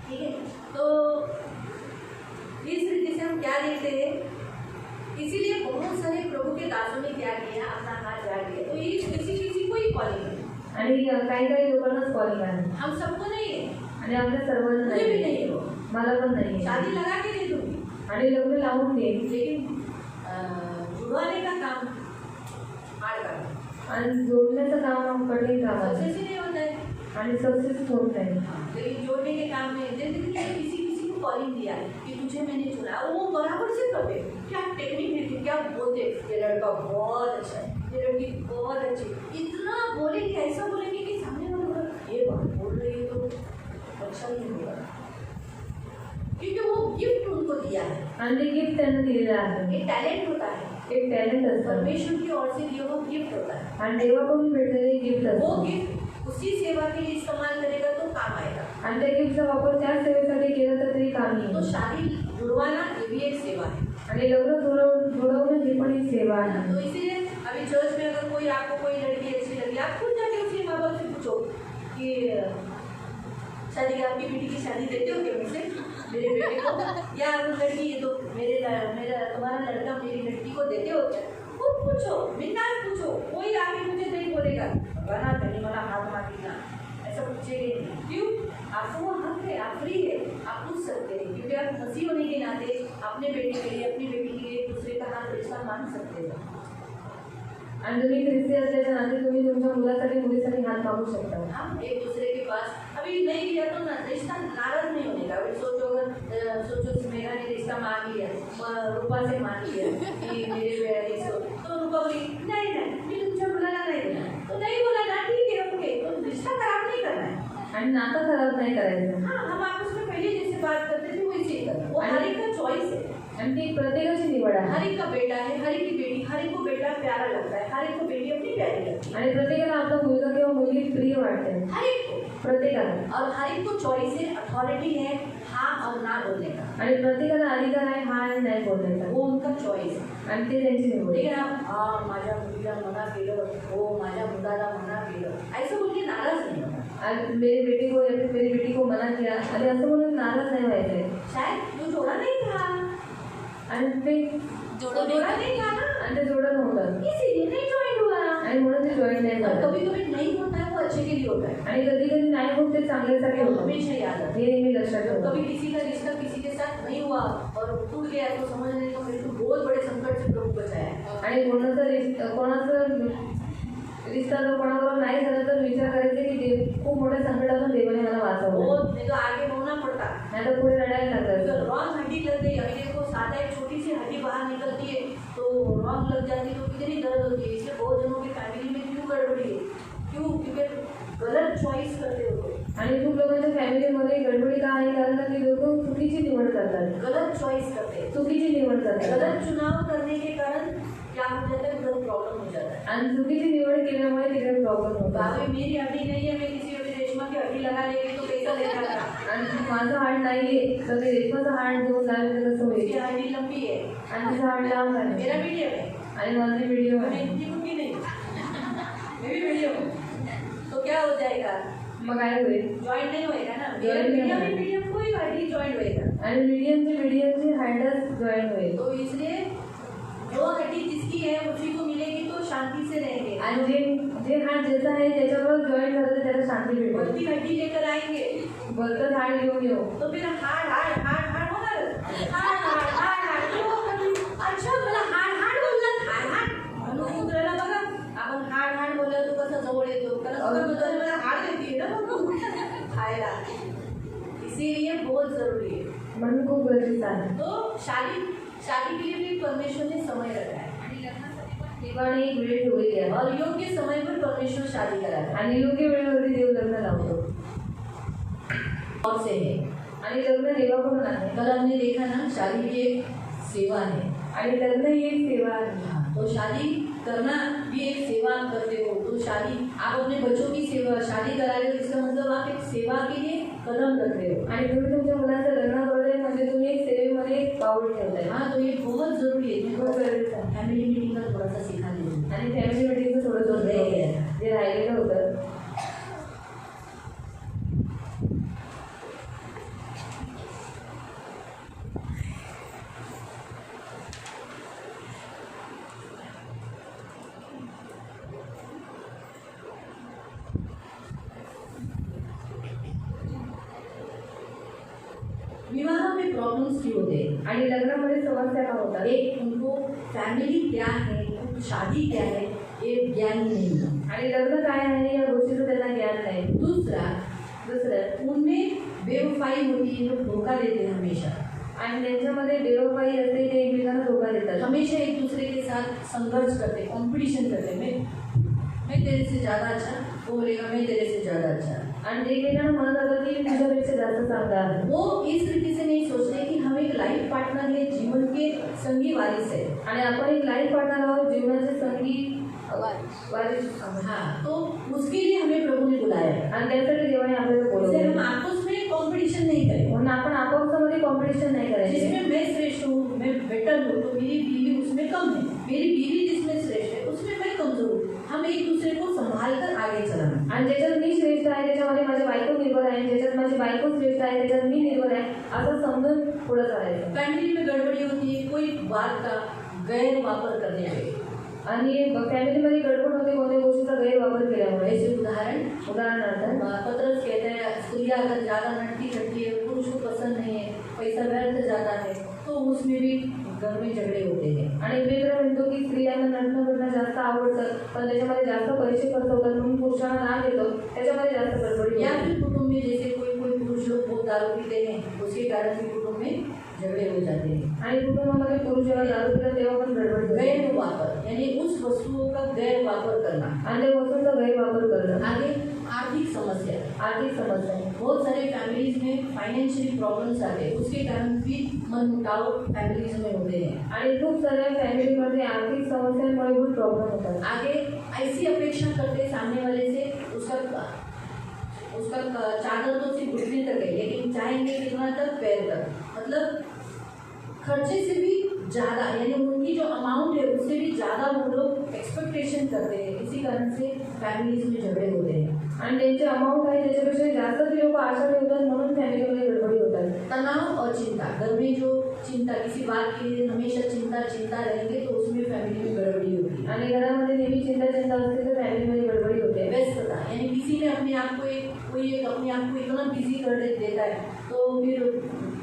ठीक है. तो इस रीति से हम क्या देखते हैं, इसीलिए बहुत सारे प्रभु के दासों ने क्या किया, अपना हाथ झाड़ दिया. तो ये किसी किसी को ही कॉलिंग है. आणि काही काही लोकांनाच कॉलिंग आहे हम सबको नहीं है, आणि आपल्या सर्वांना मुझे भी नाही, नहीं हो. मला पण नाही. शादी लगा के दे दूंगी, आणि लग्न लावून दे, लेकिन जुड़वाने का काम हार्ड काम है. आणि जोडण्याचं काम कठीण काम आहे सक्सेस ही नहीं होता है. आणि सक्सेस होत नाही. लेकिन जोड़ने के काम में जैसे कि किसी किसी को कॉलिंग दिया कि तुझे मैंने चुना, वो बराबर से करते. क्या टेक्निक देते, क्या बोलते, ये लड़का बहुत अच्छा है, ये लड़की बहुत अच्छी, इतना बोलेंगे, ऐसा बोलेंगे कि सामने वाला बोला ये बात बोल रही है तो अच्छा नहीं होगा, क्योंकि वो गिफ्ट उनको दिया है. आणि ते गिफ्ट त्यांना दिलेलं आहे. एक टैलेंट होता है, एक टॅलेंट असतं परमेश्वर की ओर से दिया हुआ गिफ्ट होता है. आणि देवाकडून भेटलेले गिफ्ट वो असतं. गिफ्ट उसी सेवा के लिए इस्तेमाल करेगा तो काम आएगा. आणि त्या गिफ्टचा वापर त्या सेवेसाठी केला तर तरी कामी तो येईल. शादी जुड़वाना ये भी एक सेवा है. आणि लग्न जोडवणं ही पण एक सेवा आहे. तो इसीलिए अभी चर्च में अगर कोई आपको कोई लड़की अच्छी लगी, आप खुद जाके उसके माँ बाप से पूछो कि शादी आपकी बेटी की शादी देते हो क्या मुझसे, मेरे बेटे को, या लड़की ये तो मेरा तुम्हारा लड़का मेरी लड़की को देते हो क्या. खुद पूछो, बिंदास पूछो. कोई आके मुझे नहीं बोलेगा बना कहीं वाला हाथ मांगेगा, ऐसा पूछेगा नहीं. क्यों, आपको वो हक है, आप फ्री है, आप पूछ सकते हैं. क्योंकि आप मसीह होने के नाते अपने बेटे के लिए, अपनी बेटी के लिए एक दूसरे का हाथ रिश्ता मांग सकते हैं. आणि तुम्ही ख्रिस्ती असल्याच्या नाते तुम्ही तुमच्या मुलासाठी मुलीसाठी हात मागू शकता. हम एक दूसरे के पास अभी नहीं किया तो ना रिश्ता नाराज नहीं होने का. अभी सोचो अगर सोचो मेरा ने रिश्ता मांग लिया, रूपा से मांग लिया कि मेरे रिश्ते, तो रूपा बोली नहीं नहीं मैं तुमच्या मुलाला नाही देणार, तो नहीं बोला ना ठीक है ओके, तो रिश्ता खराब नहीं करना है. आणि नातं खराब नाही करायचं. हाँ, हम आपस में पहले जैसे बात करते थे वैसे ही करना. वो हर एक का चॉइस है, आणि ती प्रत्येकाची निवड आहे. हर एक का बेटा है, हर एक की बेटी, हर एक को बेटा प्यारा लगता है, हर एक को बेटी अपनी प्यारी लगती है, आणि प्रत्येकाला आपला मुलगा किंवा मुलगी प्रिय वाटते. हर एक को. प्रत्येकाला. और हर एक को चॉइस है, अथॉरिटी है हाँ और ना बोलने का. आणि प्रत्येकाला अधिकार आहे हा आणि नाही बोलायचा. वो उनका चॉइस है. आणि ते त्यांची निवड आहे. लेकिन आप हाँ माझ्या मुलीला मना केलं, हो माझ्या मुलाला मना केलं, ऐसे बोल के नाराज नहीं होना. आज मेरी बेटी को या फिर मेरी बेटी को मना किया आणि असं म्हणून नाराज नाही व्हायचंय. शायद वो जोड़ा नहीं था, आणि ते जोड़ा नहीं था ना, आणि ते जोडं नव्हतं इसीलिए नहीं ज्वाइन हुआ. आणि म्हणून ते जॉईन नाही और झालं. कभी कभी नहीं होता है वो अच्छे के लिए होता है, आणि कधी कधी नाही होत ते चांगल्यासाठी होतं. हमेशा याद रखना. हे नेहमी लक्षात जब ठेवा. कभी किसी का रिश्ता किसी के साथ नहीं हुआ और टूट गया तो समझने को मेरे को बहुत बड़े संकट से प्रभु बचाया है. आणि कोणाचं रिश्ता जर कोणाबरोबर नाही झाला तर विचार करायचे की देव खूप मोठ्या संकटातून देवाने मला वाचवलं. बहुत नहीं तो आगे रोना पड़ता. नाही तर पुढे रडायला अगर लागलं. रॉन्ग हड्डी लग गई, अभी देखो सादा एक छोटी सी हड्डी बाहर निकलती है तो रॉन्ग लग जाती है तो कितनी दर्द होती है. इसलिए बहुत जनों की फैमिली में क्यों गड़बड़ी है, क्यों? क्योंकि गलत चॉइस करते हो. आणि खूप लोकांच्या फॅमिलीमध्ये गडबडी का आहे कारण की लोक चुकीची निवड करतात. गलत चॉइस करते हैं. चुकीची निवड करतात. गलत चुनाव करने के कारण क्या हो जाता है, उधर प्रॉब्लम हो जाता है. आणि चुकीची निवड केल्यामुळे तिकडे प्रॉब्लेम होतो. बाबा मेरी हड्डी नहीं है, मैं किसी और रेशमा की हड्डी लगा लेगी तो कैसा देखा था. आणि माझं हाड नाहीये तर ते रेशमाचं हाड घेऊन लावलं तर कसं होईल. उसकी हड्डी लंबी है, आणि तिचं हाड लांब आहे मेरा मीडियम है, आणि माझी व्हिडिओ मैं आहे. इतनी मुट्ठी नहीं, मैं भी मीडियम हूँ. तो क्या हो जाएगा, मग काय होईल. ज्वाइंट नहीं होएगा ना. Joint नहीं मीडियम होगा. मीडियम कोई हड्डी ज्वाइंट होएगा. आणि मीडियमची हाडच जॉईन होईल. तो इसलिए जो हड्डी जिसकी है उसी को मिलेगी तो शांति से रहेंगे. आणि जे हाड ज्याचं आहे त्याच्याबरोबर जॉईन झालं तर त्याला शांती भेटेल. बढ़ती हड्डी लेकर आएंगे बरकत हाड घेऊन येऊ. तो फिर हार्ड हार्ड हार्ड हार्ड होणार. हार्ड हार्ड हार्ड हार्ड अच्छा मला हार्ड हार्ड बोललात. हार्ड हार्ड म्हणून कुत्र्याला बघा आपण हार्ड हार्ड बोललं तो कसा जवळ येतो कारण कुत्रा मला हार्ड देते ना मग खायला. इसीलिए बहुत जरूरी है. म्हणून खूप गरजेचं आहे. तो शादी के लिए भी परमेश्वर ने समय रखा है देवाने एक वेळ ठेवलेली आहे और योग्य समय पर परमेश्वर शादी कराता है. आणि योग्य वेळेवरती देव लग्न लावतो. और से है. आणि लग्न देवाकडून आहे. कल हमने देखा ना शादी भी एक सेवा है. आणि लग्न ही एक सेवा आहे. तो शादी करना भी एक सेवा करते हो. तो शादी आप अपने बच्चों की सेवा शादी करा रहे हो इसका मतलब आप एक सेवा के लिए कदम रख रहे हो. आणि तुम्ही तुमच्या मुलाचं लग्न करताय म्हणजे तुम्ही एक सेवेमध्ये एक पाऊल ठेवताय. हाँ तो ये बहुत जरूरी है. बहुत गरजेचं आहे. फैमिली मीटिंग का थोड़ा सा सिखा दीजिए. आणि फॅमिली मीटिंगचं थोडं जोर जे राहिलेलं होतं. विवाह में प्रॉब्लम्स क्यों होते हैं. आणि लग्नामध्ये समस्या का होतात. एक उनको फैमिली क्या है, उनको शादी क्या है ये ज्ञान ही नहीं है. आणि लग्न काय आहे या गोष्टीचं त्यांना ज्ञान नाही. दुसरं उनमें बेवफाई होती है, लोग धोखा देते हैं हमेशा. आणि त्यांच्यामध्ये बेवफाई असते ते एकमेकांना धोका देतात. हमेशा एक दूसरे के साथ संघर्ष करते, कंपटीशन करते. मैं तेरे से ज़्यादा अच्छा, वो बोलेगा मैं तेरे से ज़्यादा अच्छा. आणि एकमेकांना म्हणत होतं की मी तुझ्यापेक्षा जास्त चांगला आहे. वो इस रीति से नहीं सोचते कि हम एक लाइफ पार्टनर है, जीवन के संगी वारिस है. आणि आपण एक लाईफ पार्टनर आहोत, जीवनाचे संगी वारिस आहोत. हाँ तो उसके लिए हमें प्रभु ने बुलाया है. आणि त्यासाठी देवाने आपल्याला इसलिए बोलवलं. हम आपस में कंपटीशन नहीं करें. म्हणून आपण आपापसामध्ये कॉम्पिटिशन नाही करायचे. जिसमें मैं श्रेष्ठ हूँ, मैं बेटर हूँ तो मेरी बीवी उसमें कम है. मेरी बीवी जिसमें श्रेष्ठ है उसमें मैं कमजोर हूँ. हम एक दूसरे को संभाल कर आगे चलाना. आणि ज्याच्यात मी श्रेष्ठ आहे त्याच्यामध्ये माझी बायको निर्भर आहे, ज्याच्यात माझी बायको श्रेष्ठ आहे त्याच्यात मी निर्भर आहे असं समजून पुढे चालायचं. फैमिली में गड़बड़ी होती है कोई बात का गैर वापर करने पे. आणि फॅमिलीमध्ये गडबड होते कोणत्या गोष्टीचा गैरवापर केल्यामुळे. ऐसे उदाहरणार्थ पत्रस कहते हैं स्त्रियाँ अगर ज़्यादा नटती खटती है, पुरुष को पसंद नहीं है, पैसा व्यर्थ जाता है तो उसमें भी घर में झगड़े होते हैं. आणि वेगळं म्हणतो की स्त्रियांना नटणं करणं जास्त आवडतं पण त्याच्यामध्ये जास्त पैसे खर्च होतात म्हणून पुरुषांना राग येतो त्याच्यामध्ये जास्त गडबडी. या फिर कुटुंब में जैसे कोई पुरुष लोग बहुत दारू पीते हैं उसके कारण भी कुटुंब में झगड़े हो जाते हैं. आणि कुटुंबामध्ये पुरुष जेव्हा दारू पितात तेव्हा पण गडबड होते. गैर वापर यानी उस वस्तुओं का गैर वापर करना. आणि त्या वस्तूंचा गैरवापर करणं. आगे आर्थिक समस्या. आर्थिक समस्या. बहुत सारे फैमिलीज में फाइनेंशियली प्रॉब्लम्स आते हैं उसके कारण भी मनमुटाव फैमिलीज में होते हैं. आणि खूप साऱ्या फॅमिलीमध्ये आर्थिक समस्यांमुळे खूप प्रॉब्लेम होतात. आगे ऐसी अपेक्षा करते सामने वाले से उसका चादर तो सिर्फ घुटने तक है लेकिन चाहेंगे कितना तक पैर तक. मतलब खर्चे से भी ज़्यादा यानी उनकी जो अमाउंट है उससे भी ज़्यादा वो लोग एक्सपेक्टेशन करते हैं, इसी कारण से फैमिलीज में झगड़े होते हैं। आणि त्यांचे अमाऊंट आहे त्याच्यापेक्षा जास्त ते लोक आशा ठेवतात म्हणून फॅमिलीमध्ये गडबडी होतात. तनाव और चिंता, घर में जो चिंता किसी बात के लिए हमेशा चिंता रहेंगे तो उसमें फैमिली में गड़बड़ी होती है। आणि घरामध्ये नेहमी चिंता असते तर फॅमिलीमध्ये गडबडी होते. व्यस्तता यानी किसी ने अपने आप को कोई अपने आप को इतना बिजी कर देता है तो फिर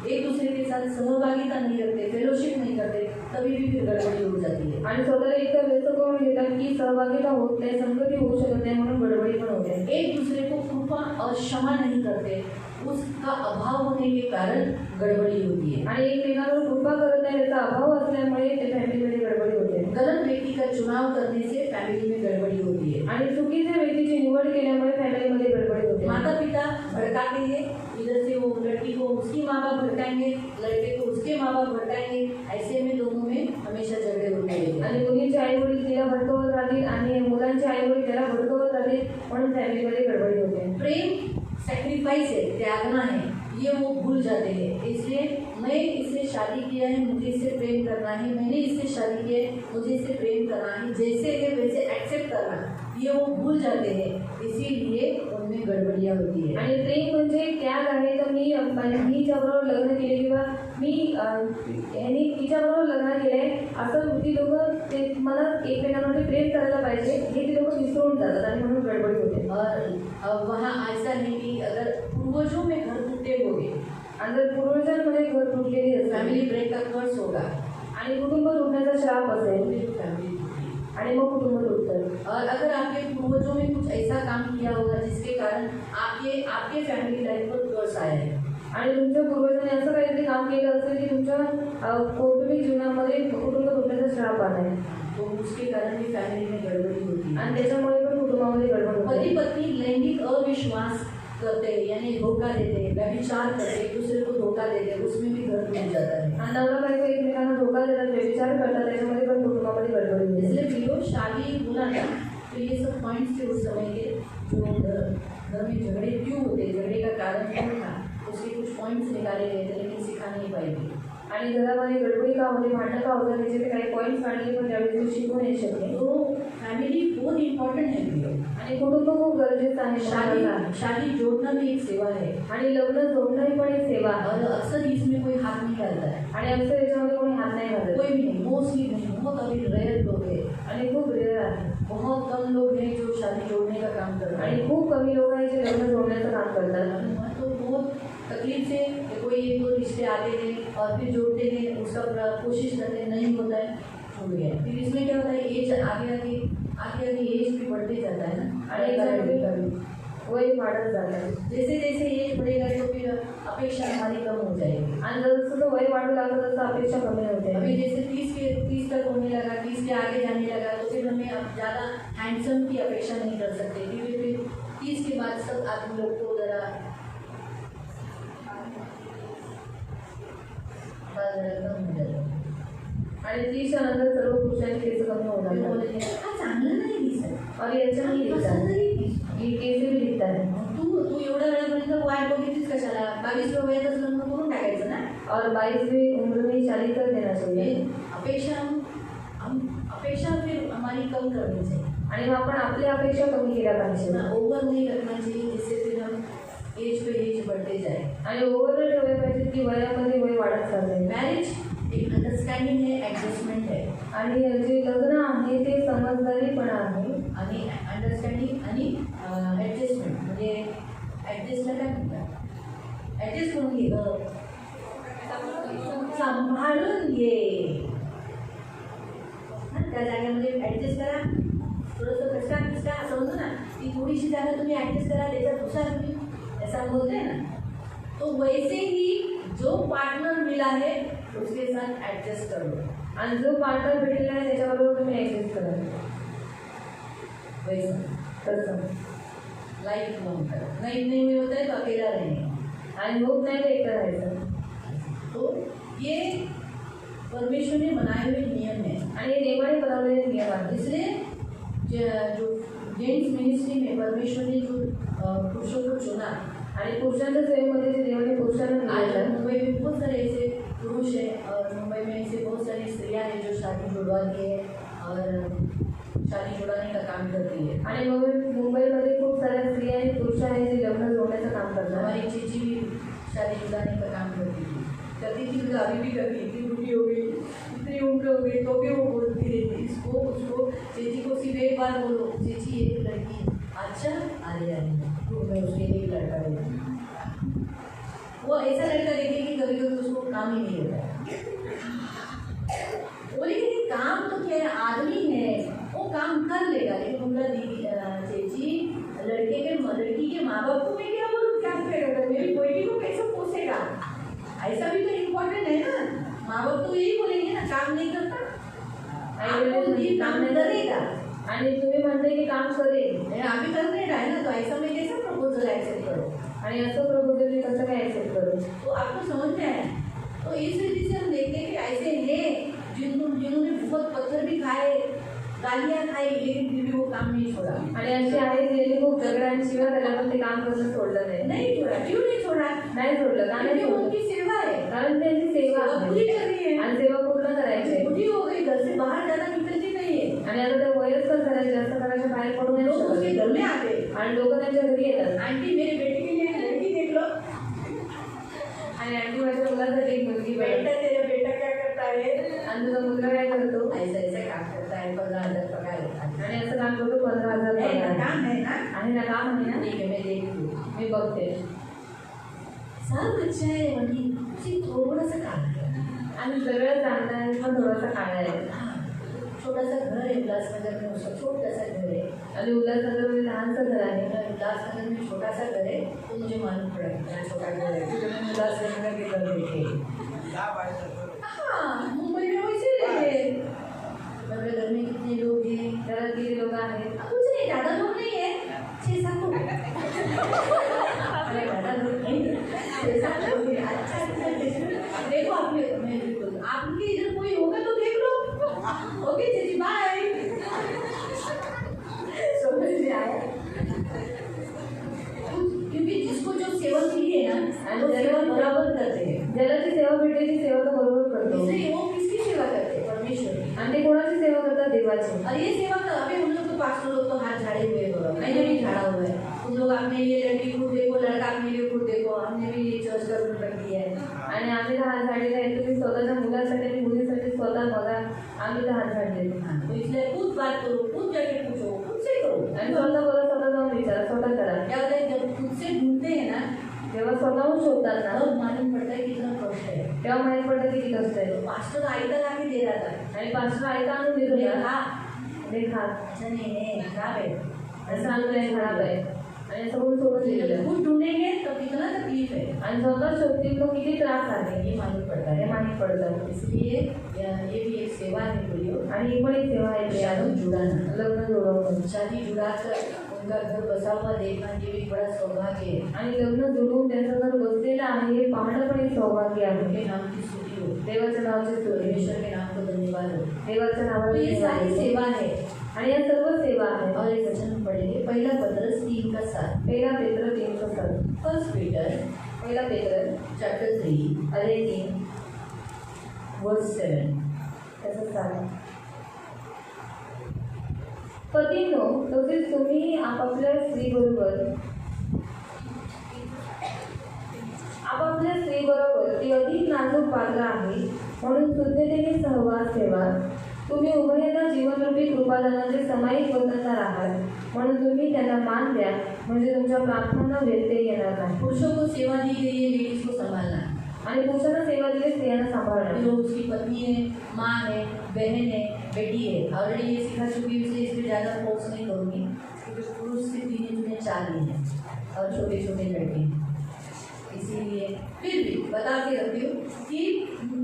एक दूसरे के साथ सहभागिता नहीं रखते, फेलोशिप नहीं करते, तभी भी फिर गड़बड़ी हो जाती है। आणि स्वतःला इतकं व्यस्त करून घेतात की सहभागिता होत नाही, संगती होऊ शकत नाही, म्हणून गडबडी पण होते. एक दूसरे को कृपा और क्षमा नहीं करते, उसका अभाव होने के कारण गड़बड़ी होती है। आणि एकमेकांवर कृपा करत नाही त्याचा अभाव असल्यामुळे ते फॅमिलीमध्ये गडबडी होते. गलत व्यक्ति का चुनाव करने से फैमिली में गड़बड़ी होती है। आणि चुकीच्या व्यक्तीची निवड केल्यामुळे फॅमिलीमध्ये गडबडी होते. माता पिता भड़काते हैं, इधर से वो लड़की को उसकी माँ बाप भड़काएंगे, लड़के को उसके माँ बाप भड़काएंगे, ऐसे में दोनों में हमेशा झगड़े होते हैं। आणि मुलींचे आई वडील तिला भडकवत राहतील आणि मुलांचे आई वडील त्याला भडकवत राहतील, म्हणून फॅमिलीमध्ये गडबडी होते. प्रेम सेक्रीफाइस है, त्यागना है, ये वो भूल जाते हैं। इसलिए मैं इससे शादी किया है, मुझे इससे प्रेम करना है, मैंने इससे शादी किया है, मुझे इससे प्रेम करना है, जैसे है वैसे एक्सेप्ट करना, ये वो भूल जाते हैं, इसीलिए उनमें गड़बड़ियाँ होती है। आणि प्रेम म्हणजे त्याग आहे. तर मी हिच्याबरोबर लग्न केले किंवा मी ह्यानी तिच्याबरोबर लग्न केलंय असं ती लोक ते मला एकमेकांमध्ये प्रेम करायला पाहिजे हे ती लोक विसरून जातात आणि म्हणून गडबडी होते. और वहाँ ऐसा नहीं कि अगर पूर्वजों में घर टूटे होंगे, आणि जर पूर्वजांमध्ये घर तुटलेली असेल, फैमिली ब्रेक का कर्ज होगा आणि कुटुंब तुटण्याचा शाप असेल फैमिली, आणि मग कुटुंब तुटतं. और अगर आपके पूर्वजों में कुछ ऐसा काम किया होगा जिसके कारण आपके फैमिली लाइफ पर कर्ज आया है, आणि तुमच्या पूर्वजांनी असं काहीतरी काम केलं असेल की तुमच्या कौटुंबिक जीवनामध्ये कुटुंब तुटण्याचा श्राप आलाय, तो उसके कारण भी फैमिली में गड़बड़ी होती है। आणि त्याच्यामुळे पण कुटुंबामध्ये गडबड होते. पति पत्नी लैंगिक अविश्वास करते हैं, यानी धोखा देते हैं, व्यभिचार करते हैं, एक दूसरे को धोखा देते हैं, उसमें भी घर टूट जाता है। आणि नवरा बायको एकमेकांना धोका देतात, व्यभिचार करतात, त्याच्यामध्ये पण कुटुंबामध्ये गडबड होते. इसलिए प्रियो शादी बोला ना तो ये सब पॉइंट्स थे उस समय के जो घर में झगड़े क्यों होते, झगड़े का कारण क्या था, उसके कुछ पॉइंट्स निकाले गए थे, लेकिन सिखा नहीं पाएगी। आणि घरामध्ये गडबडी का होते, भांडणं का होतात, त्याचे ते काही पॉईंट्स काढले पण त्यावेळेस ते शिकू नाही शकले. तो फैमिली बहुत इम्पोर्टेंट है प्रियो, आणि कुटुंब खूप गरजेचं आहे. शादी जोड़ना भी एक सेवा है, आणि लग्न जोडणं पण एक सेवा आहे. और अक्सर इसमें कोई हाथ नहीं डालता है, आणि अक्सर याच्यामध्ये कोणी हात नाही घालत, कोई भी नहीं, मोस्टली नहीं, बहुत अभी रेयर लोग हैं, आणि खूप रेअर आहे. बहुत कम लोग हैं जो शादी जोड़ने का काम करते हैं, आणि खूप कमी लोक आहेत जे लग्न जोडण्याचं काम करतात. तो बहुत तकलीफ से कोई एक दो रिश्ते आते हैं और फिर जोड़ते हैं, उसका कोशिश करते हैं, नहीं होता है, छूट गया। फिर इसमें क्या होता है, एज आगे एज भी बढ़ते जाता है ना, आणि याच्यामध्ये वय वाढत जातं. जैसे जैसे एज बढ़ेगा तो फिर अपेक्षा हमारी कम हो जाएगी, आणि जसं वय वाढू लागतं तसं अपेक्षा कमी होते. अभी जैसे 30 तक होने लगा, 30 के आगे जाने लगा तो फिर हमें अब ज़्यादा हैंडसम की अपेक्षा नहीं कर सकते, क्योंकि फिर 30 के बाद सब आदमी लोग को ज़रा कम हो जाता है, आणि 30च्या नंतर सर्व पुरुषांची केस कमी होतात. हा चांगलं नाही दिसत, और याच्या नाही दिसतात, ही केस बी दिसतात. तू एवढ्या वेळापर्यंत वाट बघितलीस कशाला, 22व्या वयातच लग्न करून टाकायचं ना. और 22वीं उम्र में शादी कर देना चाहिए. अपेक्षा फिर हमारी कम करनी चाहिए, आणि मग आपण आपली अपेक्षा कमी केल्या पाहिजे. ओवर नहीं रखना चाहिए, जिससे फिर हम एज पे एज बढ़ते जाए, आणि ओव्हर ठेवले पाहिजे की वयामध्ये वय वाढत चाललंय. मैरिज एक अंडरस्टँडिंग है, ॲडजस्टमेंट है, आणि जे लग्न आहे ते समजदारीपणा आहे. आणि अंडरस्टँडिंग आणि ॲडजस्टमेंट म्हणजे ॲडजस्टला काय म्हणतात, ॲडजस्ट करून घे, सांभाळून घे, त्या जागेमध्ये ॲडजस्ट करा, थोडंसं कष्टा असं म्हणतो ना, ती थोडीशी जागा तुम्ही ॲडजस्ट करा, त्याच्यात दुसरा तुम्ही ऐसा बोलते हैं ना, तो वैसे ही जो पार्टनर मिला है उसके साथ एडजस्ट करो, आणि जो पार्टनर भेटलेला आहे त्याच्याबरोबर तुम्ही ॲडजस्ट करा. वैसा तसं लाइफ लॉन्ग करो, नहीं में होता है तो अकेला रहेंगे, आणि होत नाही तर एकटं राहायचं. तो ये परमेश्वर ने बनाए हुए नियम है, आणि हे देवाने बनवलेले नियम आहेत. इसलिए जो जेंट्स मिनिस्ट्री में परमेश्वर ने जो पुरुषों को चुना, आणि पुरुषांच्या सेवेमध्ये जे देवाने पुरुषांना आज निवडलं, मुंबई में बहुत सारे ऐसे पुरुष है और मुंबई में ऐसे बहुत सारी स्त्रियां हैं जो शादी जुड़वाती है और शादी जुड़वाने का काम करती है। आणि मुंबईमध्ये खूप साऱ्या स्त्रिया आणि पुरुष आहेत जे लग्न जोडण्याचं काम करतात. हमारी चीची भी शादी जुड़ाने का काम करती थी तो अभी भी करती थी। इतनी बूढ़ी हो गई, इतनी उम्र हो गई, तो भी वो बोलती रहती इसको उसको। चेची को सिर्फ एक बार बोलो, चेची एक लड़की अच्छा अरे तो मैं उसके लिए एक लड़का देती। वो ऐसा लड़का देखेगी कभी कभी उसको काम ही नहीं होता है। बोले कि काम तो क्या है, आदमी है वो काम कर लेगा, लेकिन बोला दीदी चेची लड़की के माँ बाप को मैं क्या बोलूँ, क्या करेगा, मेरी बेटी को कैसे पोसेगा, ऐसा भी तो इम्पोर्टेंट है ना। माँ बाप तो यही बोलेंगे ना काम नहीं करता, काम नहीं करेगा आणि तुम्ही म्हणते की काम करेल, आम्ही करने रहा है ना, तो ऐसा मैं कैसा प्रपोजल एक्सेप्ट करो आणि असं प्रपोजल मी कसं काय ऍक्सेप्ट करू. तो आपको समझ में आया। तो इस वजह से हम देखते हैं कि ऐसे हैं जिन्होंने बहुत पत्थर भी खाए, गालियाँ खाई, लेकिन फिर भी वो काम नहीं छोड़ा। आणि अशी आहेत ज्यांनी खूप दगडांशिवाय त्याला पण ते काम करणं सोडलं नाही. नहीं छोड़ा, क्यों नहीं छोड़ा? नाही सोडलं का नाही क्योंकि सोडलं? उनकी सेवा है, कारण त्यांची सेवा सेवा आहे पूरी कर रही है। आणि सेवा पूर्ण करायची आहे. बुढ़ी हो गई, घर से बाहर जाना निकलती नहीं है, आणि आता ते वयस्कर झाले, जास्त घराच्या बाहेर पडू नाही लोग उसके घर शकत में आते हैं, आणि लोक त्यांच्या घरी येतात. आंटी मेरे बेटे के लिए एक लड़की देख लो, आणि आंटी माझ्या मुलासाठी एक मुलगी बेटा पाहिजे. तेरा बेटा क्या करता है, आणि तुझा मुलगा काय करतो, ऐसा ऐसा काम करता है, 15,000 पगार है। आणि असं काम करतो 15,000 है ना, पगार. काम है ना, आणि ना काम आहे ना, ठीक है मैं देखती हूँ। मी बघते. सब अच्छा है वही, सिर्फ थोड़ा सा काम है। आणि सगळं चांगलं आहे पण थोडासा काळा आहे. हाँ, छोटा सा घर है उल्लासनगर में, उसका छोटा सा घर है, आणि उल्हासनगरमध्ये लहानसं घर आहे. उल्लासनगर में छोटा सा घर है, तो मुझे मालूम पड़ा कि मेरा छोटा घर है, क्योंकि मैंने उल्लासनगर के घर देखे। हाँ, मुंबई में वैसे रहते हैं। मेरे घर में कितने लोग हैं, घरात किती लोक आहेत, कुछ नहीं, ज़्यादा लोग नहीं है, 6-7 लोग। अरे ज़्यादा लोग नहीं, 6-7 लोग हैं। अच्छा देखो आपने, मैं बिल्कुल आपके इधर कोई होगा तो देख लो। ओके जीजी बाय। समझ में आया, क्योंकि जिसको जो सेवा मिली है ना वो सेवा बराबर करते हैं। ज्याला जी सेवा भेटते ती सेवा तो बरोबर करतो. इसलिए वो किसकी सेवा करते हैं, परमेश्वर की। आणि ते कोणाची सेवा करतात, देवाची. और ये सेवा का अभी हम लोग तो पास्टर लोग तो हाथ झाड़े हुए हो, मैंने भी झाड़ा हुआ है। उन लोग अपने लिए लड़की खुद देखो, लड़का अपने लिए खुद देखो, हमने भी ये चर्च का रूल रख दिया है। आणि आम्ही तर हात झाडलेले आहेत. तुम्ही स्वतःच्या मुलासाठी आणि मुलीसाठी स्वतः बघा, आम्ही तर हात झाडलेले. तो इसलिए खुद बात करो, खुद जाके पूछो, खुद से करो। आणि स्वतः बरं, स्वतः जाऊन विचारा, स्वतः करा. क्या होता है, जब खुद से ढूंढते हैं ना, जेव्हा स्वतःहून शोधतात ना, तब मालूम पड़ता है कितना कष्ट है। तेव्हा माहीत पडतं किती कष्ट आहे. पास्टर आयता लाके दे रहा था, आणि पाचशे आयता आणून देत बोले, होता. हाँ देखा अच्छा नहीं है, खराब है। असं आणलंय, खराब आहे आणि असं बोलून सोडून दिलेलं आहे. खुद ढूंढेंगे तो कितना तकलीफ है, आणि स्वतः शोधतील तो किती त्रास आहे ये मालूम पड़ता हे है। माहीत पडतं. इसलिए ये भी एक सेवा है बोलियो, आणि ही पण एक सेवा आहे की शादी जुड़ाना, लग्न जोडवणं. शादी जुड़ाकर उनका घर बसा हुआ देखना, ये भी बड़ा सौभाग्य है। आणि लग्न जोडून त्यांचं घर बसलेलं आहे हे पाहणं पण एक सौभाग्य आहे. उनके नाम की स्तुति हो, देवाच्या नावाची स्तुती, परमेश्वर के नाम को धन्यवाद हो। देवाच्या तो नावाची ये सारी सेवा है। आणि या सर्व सेवा आहे. और एक वचन पढ़ेंगे, पहला पत्रस 3:7, पहिला पेत्र 3:7. फर्स्ट पीटर पहिला पेत्र चैप्टर 3 अध्याय 3 वर्स 7। त्याचं 7. पतींनो, तसेच तुम्ही आपापल्या स्त्रीबरोबर ती अधिक नाजूक पात्र आहे म्हणून शुद्धतेने सहवास ठेवा. तुम्ही उभयता जीवनरूपी कृपादानाचे समायिक वतनदार आहात म्हणून तुम्ही त्यांना मान द्या, म्हणजे तुमच्या प्रार्थनांना व्यत्यय येणार नाही. पुरुषों को सेवा दी गई है, लेडीज को संभालना, आणि पुरुषांना सेवा दिली स्त्रियांना सांभाळणार. जो उसकी पत्नी है, माँ है, बहन है, बेटी है। ऑलरेडी ये सिखा चुकी हूँ, इसलिए इस पर ज़्यादा फोर्स नहीं करूँगी, क्योंकि पुरुष से 3-4 ही हैं और छोटे छोटे लड़के हैं। इसीलिए फिर भी बता के रखती हूँ कि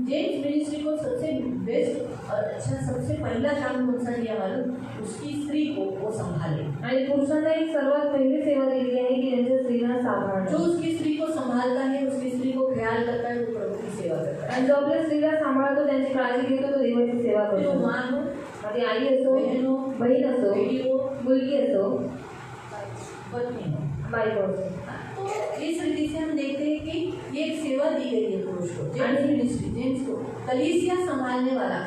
जेम्स मिनिस्ट्री को सबसे बेस्ट और अच्छा सबसे पहला काम कौन सा दिया मालूम, उसकी स्त्री को वो संभाले। आणि पुरुषांना एक सर्वात पहिली सेवा दिलेली आहे की त्यांच्या स्त्रीला सांभाळणं. जो उसकी स्त्री को संभालता है, उसकी स्त्री को ख्याल करता है, वो प्रभु की सेवा करता है। आणि जो आपल्या स्त्रीला सांभाळतो, त्यांची काळजी घेतो, तो देवाची सेवा फिर वो करतो. माँ हो, मग ती आई असो, बहन हो, बहीण असो, बेटी हो, मुलगी असो, पत्नी हो, बायको असो. तो इस रीति से हम देखते हैं कि ये एक सेवा दी गई है पुरुष को, जेंट्स मिनिस्ट्री, जेंट्स को कलीसिया संभालने वाला,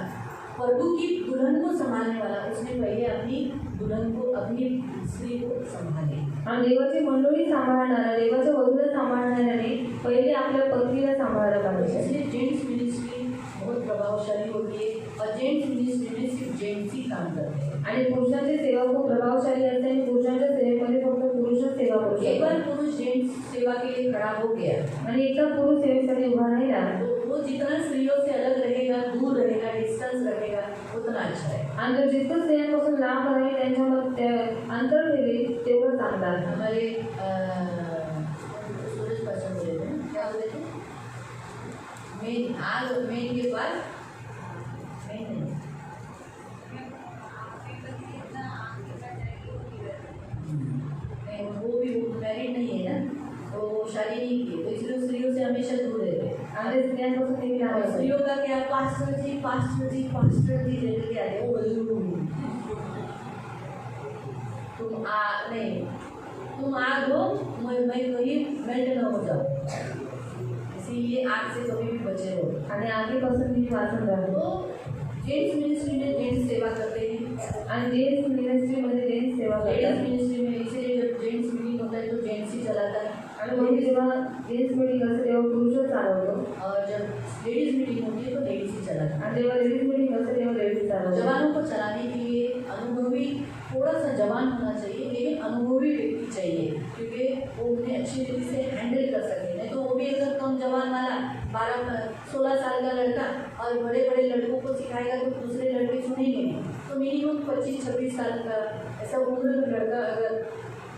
प्रभु की दुल्हन को संभालने वाला, उसने पहले अपनी दुल्हन को, अपनी स्त्री को संभाले. आणि देवाची मंडळी सांभाळणारा, देवाच्या वधूला सांभाळणाऱ्याने पहिले आपल्या पत्नीला सांभाळलं पाहिजे. इसलिए जेंट्स मिनिस्ट्री बहुत प्रभावशाली होती है और जेंट्स मिनिस्ट्री में सिर्फ जेंट्स ही काम करते हैं. आणि पुरुषांची सेवा खूप प्रभावशाली असते आणि पुरुषांच्या सेवेमध्ये फक्त पुरुषच सेवा करू एक बार शकतात. पुरुष जेंट्स सेवा के लिए खड़ा हो गया आणि एकदा पुरुष सेवेसाठी उभा राहिला तो वो जितना स्त्रियों से अलग रहेगा, दूर रहेगा, डिस्टेंस रखेगा, उतना अच्छा है. आणि जर जितकं स्त्रियांपासून लांब राहील, त्यांच्यामध्ये अंतर ठेवेल, तेवढं चांगलं आहे. हमारे सूरज पाचन बोले थे, क्या बोले थे? मेन आग, मेन के बाद मेन नहीं, वो भी मैरिड नहीं है ना, तो शादी नहीं की, तो इसलिए स्त्रियों से हमेशा दूर रहते हैं. आणि स्त्रियांपासून नेहमी लांब और असावे. स्त्रियों का क्या, पास्टर जी पास्टर जी पास्टर जी लेकर के आते हैं, वो बजूर तुम आ नहीं, तुम आग हो, मैं कहीं मेल्ट न हो जाओ, इसीलिए आग से कभी भी बचे रहो. आणि आगीपासून मी वाचून राहतो. तो जेंट्स मिनिस्ट्री में जेंट्स सेवा करते हैं, आणि जेंट्स मिनिस्ट्रीमध्ये जेंट्स सेवा लेडीज करतात. मिनिस्ट्री में इसीलिए जब जेंट्स मीटिंग होता है तो जेंट्स ही चलाता है, आणि मग जेव्हा जेंट्स मीटिंग असते तेव्हा पुरुषच चालवतो. और जब लेडीज मीटिंग होती है तो लेडीज ही चलाता है. आणि जेव्हा लेडीज मीटिंग असते तेव्हा लेडीज चालवतो. जवानों को चलाने के लिए अनुभवी, थोड़ा सा जवान होना चाहिए, लेकिन अनुभवी व्यक्ति चाहिए, क्योंकि वो उन्हें अच्छी रीति से हैंडल कर सके. नहीं तो वो भी अगर कम जवान वाला 12-16 साल का लड़का और बड़े बड़े लड़कों को सिखाएगा तो दूसरे लड़के सुनेंगे नहीं. तो मिनिमम 25-26 साल का ऐसा उम्र का लड़का अगर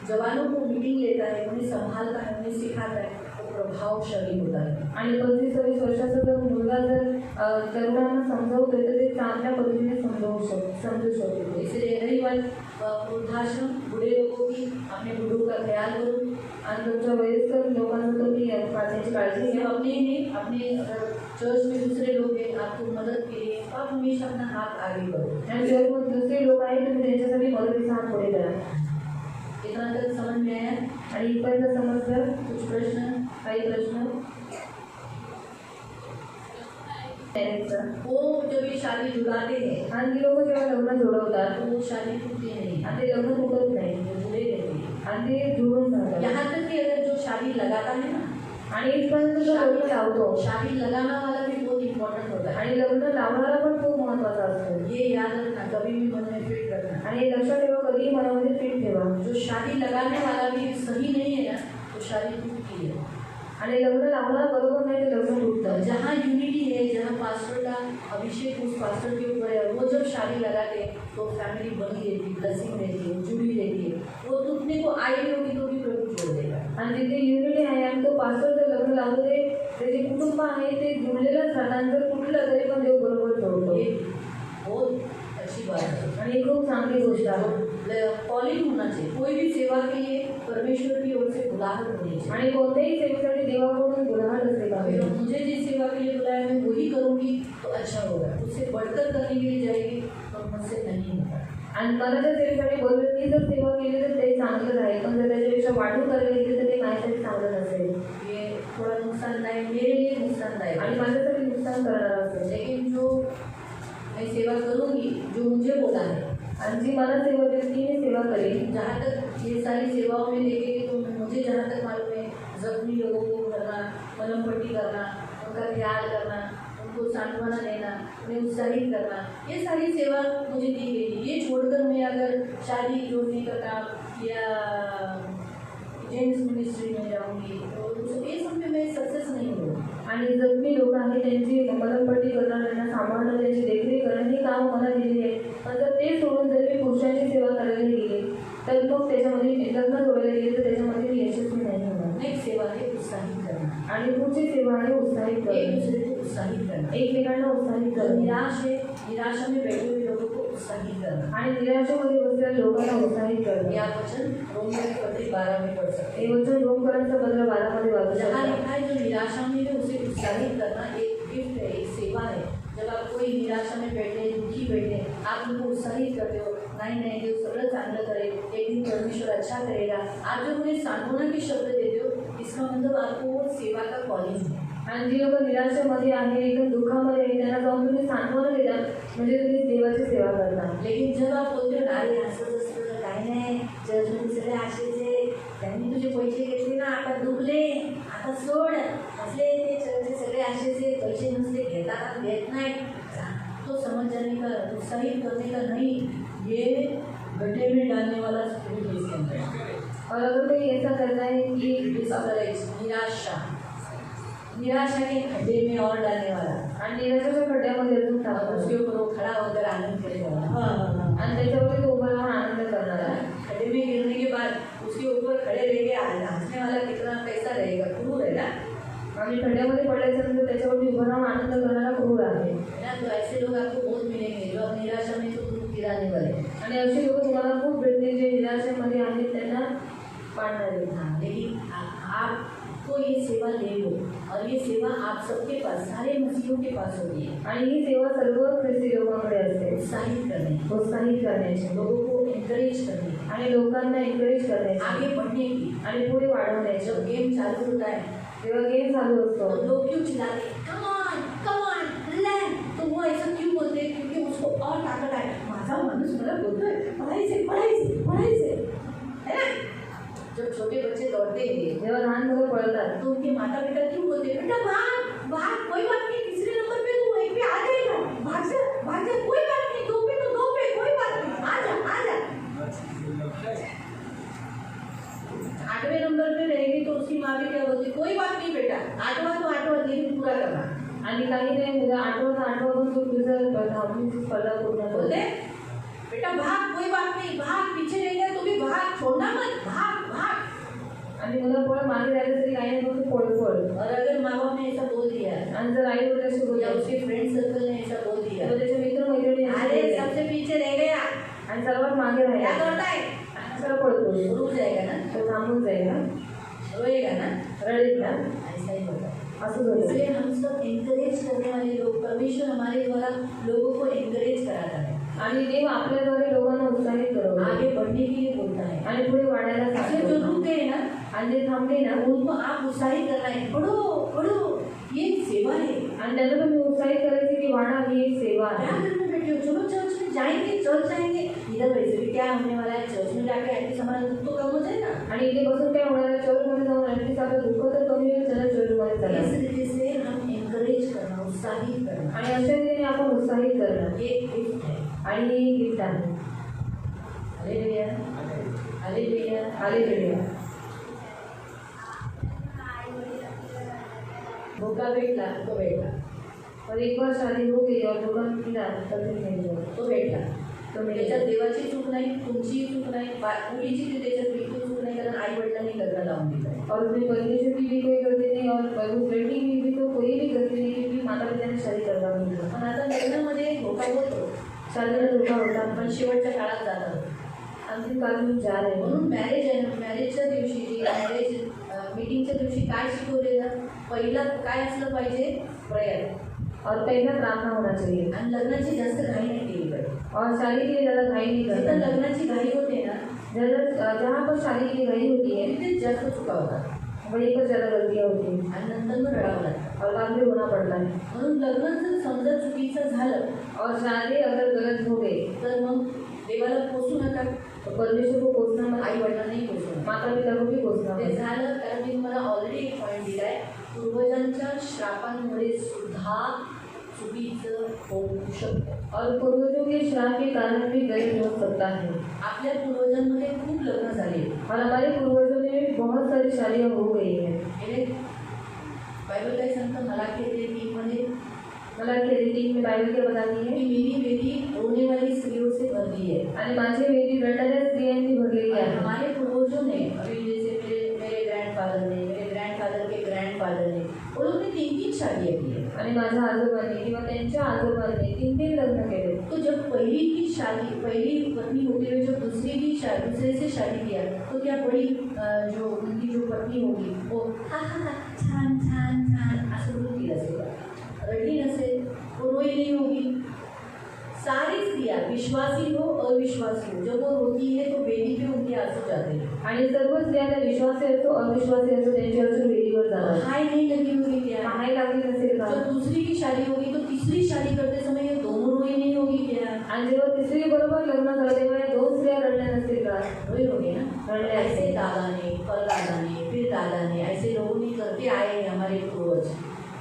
जवानों को मीटिंग लेता है, उन्हें संभालता है, उन्हें सिखाता है, तो प्रभावशाली होता है. आणि 25-26 वर्षाचा जर मुलगा जर तरुणांना समजावतोय तर ते चांगल्या पद्धतीने समजू शकतो. इसलिए रही बात वृद्धाश्रम, बूढ़े लोगों की, अपने बूढ़ों का ख्याल करो. आणि तुमच्या वयस्कर लोकांना तुम्ही त्याची काळजी सिर्फ घ्या. अपने ही नहीं, अपने अगर चर्च में दूसरे लोग हैं आपको मदद के लिए, तो आप हमेशा अपना हाथ आगे करो. आणि जर मग दुसरे लोक आहेत तुम्ही त्यांच्यासाठी मदतीचा हात पुढे करा. इतना तक समझ में आया? आणि इथपर्यंत समजलं? कुछ प्रश्न? काही प्रश्न? वो जब ये शादी जुड़ाते हैं आणि लोक जेव्हा लग्न जोडवतात तो वो शादी टूटती नहीं, आणि ते लग्न तुटत नाही वो जुड़े रहते हैं. आणि ते जुळून जातात. यहाँ तक कि अगर जो शादी लगाता है ना, आणि इथपर्यंत जो लग्न लावतो शादी लगाना वाला भी बहुत इम्पोर्टेंट होता है. आणि लग्न लावणारा पण खूप महत्वाचा असतो. ये याद रखना, कभी भी मन में फिट रखना. आणि हे लक्षात ठेवा, कधीही मनामध्ये फिट ठेवा. जो शादी लगाने वाला भी सही नहीं है ना, तो शादी टूटती है. आणि लग्न लावणारा बरोबर नाही ते लग्न तो तुटतं. जहाँ यूनिटी है, जहाँ पास्टर का अभिषेक उस पास्टर के ऊपर है, वो जब शादी लगाते हैं तो फैमिली बनी रहती है, ब्लेसिंग रहती है, जुड़ी रहती है. वो टूटने को आई होगी तो भी प्रभु छोड़ देगा. आणि तिथे युनिटी आहे आणि तो पास्टर जर लग्न लावतो ते त्याचे कुटुंब आहे ते जुळलेलंच राहतात. आणि जर कुठलं तरी पण देव बरोबर जोडतो. ये बहुत अच्छी बात है. आणि ही खूप चांगली गोष्ट आहे. कॉलिंग होना चाहिए. कोई भी सेवा के लिए परमेश्वर की ओर से बुलाहट होनी चाहिए. आणि कोणत्याही सेवेसाठी देवाकडून बुलाहट असते का? अभी मुझे जिस सेवा के लिए बुलाया मैं वही करूँगी तो अच्छा होगा. उससे बढ़कर करने के लिए जाएगी तो मुझसे नहीं होगा. आणि मला त्या सेवेसाठी बोलले मी जर सेवा केली तर ते चांगलं राहील, पण जर त्याच्यापेक्षा वाढून करायला गेली तर ते माझ्यासाठी चांगलं नसेल. ये थोड़ा नुकसानदायक, मेरे लिए नुकसानदायक आणि माझ्यासाठी नुकसान करणार असेल. लेकिन जो मैं सेवा करूँगी, जो मुझे बोला है, आणि जी मला सेवा देईल ती मी सेवा करेन. जहाँ तक ये सारी सेवाओं में देखेंगे तो मुझे जहाँ तक मालूम है, जख्मी लोगों को करना, मलम पट्टी करना, उनका ख्याल करना, उनको सांत्वना देना, उन्हें उत्साहित करना, ये सारी सेवा मुझे दी गई है. ये छोड़कर मैं अगर शादी जोड़ने का काम या जेंट्स मिनिस्ट्री में जाऊँगी तो ये सब में मैं सक्सेस नहीं हूँ. आणि जखमी लोक आहेत त्यांची मलमपट्टी करणं, त्यांना सांभाळणं, त्यांची देखरेख करणं ही कामं मला दिली आहे. पण जर ते सोडून जर मी पुरुषांची सेवा करायला गेले तर मग त्याच्यामध्ये लग्न जोडायला गेले तर त्याच्यामध्ये मी यशस्वी नाही होणार. एक सेवा है उत्साहित करना. आणि पुढची सेवा आहे उत्साहित एक करणं, दूसरे को उत्साहित करना. एकमेकांना उत्साहित जो करणं. निराश है, निराशा में बैठे हुए लोगों को उत्साहित करना. आणि निराशेमध्ये बसलेल्या लोकांना उत्साहित करणं. यह वचन रोमियो के पत्र 12 में पढ़ सकते हे वचन रोमकरांचं पत्र 12 मध्ये वाचू हैं. जहाँ शकता. लिखा है जो निराशा में है उसे उत्साहित करना एक गिफ्ट है, एक सेवा है. जब आप कोई निराशा में बैठे, दुखी बैठे, आप उनको उत्साहित करते हो, नाही देव सगळं चांगलं करेल, एक दिन कर्ज परमेश्वर अच्छा करेगा। आप जो मुझे सांत्वना के शब्द देते हो, इसका मतलब आपको वो सेवा का कॉलिंग है। आणि जी लोक निराशेमध्ये आहे, एकदम दुःखामध्ये आहे, त्यांना जाऊन तुम्ही सांत्वन देता, म्हणजे तुम्ही देवाची सेवा करता. लेकिन जब आप बोलते हो अरे असं असतं काही नाही, चर्चमध्ये सगळे असेच आहे, त्यांनी तुझे पैसे घेतले ना, आता डुबले, आता सोड, असले ते चर्चचे सगळे असेच आहे, पैसे नसते घेतात देत नाही, तो समझ जाने का, उत्साहित करने का नहीं, ये गड्ढे में डालने वाला स्पिरिट है इसके अंदर। और अगर कोई ऐसा करता है कि डिस्करेज, निराशा के खड्डे में और डालने वाला, आणि निराशेच्या खड्ड्यामध्ये अजून और टाकतो, उसके ऊपर वो खड़ा होकर आनंद करेगा। आणि त्याच्यावरती तो उभा राहून आनंद करणार आहे. खड्डे में गिरने के बाद उसके ऊपर खड़े रह के हंसने वाला कितना कैसा रहेगा, क्रूर है ना। आणि खड्ड्यामध्ये पडल्याच्यानंतर त्याच्यावरती उभा राहून आनंद करणारा क्रूर आहे. तो ऐसे लोग आपको बहुत मिलेंगे जो अब निराशा में तो गिराने वाले, आणि असे लोक तुम्हाला खूप भेटतील जे निराशेमध्ये आहेत त्यांना पाडणारे. हाँ, लेकिन आपको ये सेवा ले लो, और ये सेवा आप सबके पास, सारे मसीहों के पास होती है। आणि ही सेवा सर्व ख्रिस्ती लोकांकडे असते, उत्साहित करने, प्रोत्साहित करण्याची, लोगों को एनकरेज करने, आणि लोकांना एनकरेज करण्याची, आगे बढ़ने की। आणि पुढे वाढवण्याची. जब गेम चालू होता है जेव्हा गेम चालू तो असतो लोग क्यों चिल्लाते, कम ऑन लर्न, तो वो ऐसा क्यों बोलते हैं, क्योंकि उसको और ताकत है। माझा माणूस मला बोलतोय पढ़ाई से, है ना। जब छोटे बच्चे दौड़ते हैं जेव्हा लहान मुलं पळतात तो उनके माता पिता क्यों बोलते हैं, बेटा भाग, कोई बात नहीं, तीसरे नंबर पे तू एक पे आ जाएगा, भाग जा, कोई बात नहीं, दो पे कोई बात नहीं, आ जा। 8वें नंबर पे रहेगी तो उसकी माँ भी क्या बोलती, कोई बात नहीं बेटा, 8वां लेकिन पूरा करना। आणि काही नाही मुलं आठवण तू तुझं धावण्याची स्पर्धा पूर्ण बोलते करते. बेटा भाग, कोई बात नहीं, भाग, पीछे रह गया तो भी भाग, छोड़ना मत, भाग। आणि मुलं पळ मागे राहिलं तरी काही नाही फक्त पळ. और अगर माँ बाप ने ऐसा बोल दिया, आणि जर आई वगैरे अशी या बोलली उसके फ्रेंड सर्कल ने ऐसा बोल दिया, तर त्याचे मित्र मैत्रिणी अरे सबसे पीछे रह गया, आणि सर्वात मागे क्या राहिला करता है, सरळ पळतो, रुक जाएगा ना, तो थांबून जाईल ना, रोएगा ना, रडेल ना, ऐसा ही होता है। असंच होतं. इसलिए हम सब एनकरेज करने वाले लोग, परमेश्वर हमारे द्वारा लोगों को एनकरेज कराता है, आणि देव आपल्याद्वारे लोकांना उत्साहित करवतो, आगे बढ़ने के लिए बोलता है। आणि पुढे वाढायला इसलिए जो सांगतो. रुक गए ना, आणि जे थांबले ना उनको आप उत्साहित करना है, पढ़ो, ये सेवा है। आणि त्यांना तुम्ही उत्साहित करायचे की वाढा, ही एक सेवा क्या आहे. करने बैठे हो, चलो चर्च में जाएंगे, चर्च जाएंगे, इधर वैसे भी क्या होने वाला है, चर्च में जाके एटलीस्ट हमारा दुख तो कम हो जाएगा। आणि इथे बसून काय होणार आहे, चर्चमध्ये जाऊन ॲटलीस्ट आपलं दुःख तर कमी होईल, चला चर्चमध्ये चला. इस रीति से हम एनकरेज करना, उत्साहित करना, आणि अशा रीतीने आपण उत्साहित करणं, ये गिफ्ट है। आणि ही गिफ्ट आहे. Hallelujah, hallelujah, hallelujah. भूखा भेटला तो भेटला, और एक बार शादी हो गई और दुकान की तभी नहीं हुआ तो भेटला। तो मी त्याच्यात देवाची चूक नाही, तुमची चूक नाही, मुलीची ती त्याच्यात बिलकुल चूक नाही, कारण आई वडिलांनी लग्न लावून दिलं। और उसमें परमेश्वर की भी कोई गलती नहीं और उस लड़की की भी तो कोई भी गलती नहीं, क्योंकि माता पिता ने शादी करवा दी. पण आता लग्नामध्ये धोका होतो, शादीला धोका होता, पण शेवटच्या काळात जातात। अंतिम काल में जा रहे म्हणून हैं. मॅरेज आहे ना, मॅरेजच्या दिवशी मॅरेज मीटिंगच्या दिवशी काय शिकवलेलं, पहिला काय असलं पाहिजे, प्रेयर, और पहला प्रार्थना होना चाहिए, आणि लग्नाची जास्त घाई नाही केली पाहिजे। और शादी के लिए ज़्यादा घाई नहीं जिथं करना. लग्नाची घाई होते ना, जहाँ पर शादी की घाई होती है तिथेच जास्त चुका होतात, वहीं पर ज़्यादा गलतियाँ होती हैं आणि नंतर मग रडावं लागतं। और बाद में रोना पड़ता है. म्हणून लग्न जर समजा चुकीचं झालं और शादी अगर गलत हो गई तर मग देवाला पोचू नका, तो परमेश्वर को कोसना मत, आई वडिलांनाही पोचू नका। माता पिता को भी कोसना ते मत. झालं कारण मी तुम्हाला ऑलरेडी एक पॉईंट दिला आहे, पूर्वजांच्या श्रापांमुळे सुद्धा चुकीचं होऊ शकतं। और पूर्वजों के श्राप के कारण भी गलत हो सकता है. आपल्या पूर्वजांमध्ये खूप लग्न झाले, और हमारे पूर्वजों में बहुत सारी शादियाँ हो गई हैं. बाइबल काय सांगतं, मला केले की मध्ये मला रीति में बाइबल क्या बताती है, मेरी बेटी रोने वाली स्त्रियों से भरली है। आणि माझी वेदी रडणाऱ्या स्त्रियांनी भरलेली और आहे. हमारे पूर्वजों ने, अभी जैसे मेरे ग्रैंडफादर ने, मेरे ग्रैंडफादर के ग्रैंडफादर ने, वो लोग ने 3-3 शादियाँ की है। आणि माझ्या आजोबांनी किंवा त्यांच्या आजोबांनी 3-3 लग्न केले. तो जब पहली की शादी, पहली पत्नी होते हुए जब दूसरे से शादी किया, तो क्या बड़ी जो उनकी जो पत्नी होगी वो हा हा हा छान छान छान असं बोलती असेल, रडली नसेल, वो रोई नहीं होगी। सारी स्त्रियाँ विश्वासी हो अविश्वासी हो, जब वो रोती है तो बेटी पे उनकी आंसू जाते हैं। आणि सर्व स्त्रियांना विश्वासी असो अविश्वासी असो त्यांची अश्रू वेदीवर जातात. हाय नहीं लगी होगी क्या? हाय लागली नसेल का? जब दूसरी की शादी होगी तो तीसरी शादी करते समय ये दोनों रोई नहीं होगी क्या? आणि जेव्हा तिसरी बरोबर लग्न झालं तेव्हा या दोन स्त्रिया रडल्या नसतील का? रोई होगी ना? रडल्या ऐसे असतील. दादा ने, परदादा ने, फिर दादा ने, ऐसे लोगों ने करते आए हैं हमारे पूर्वज।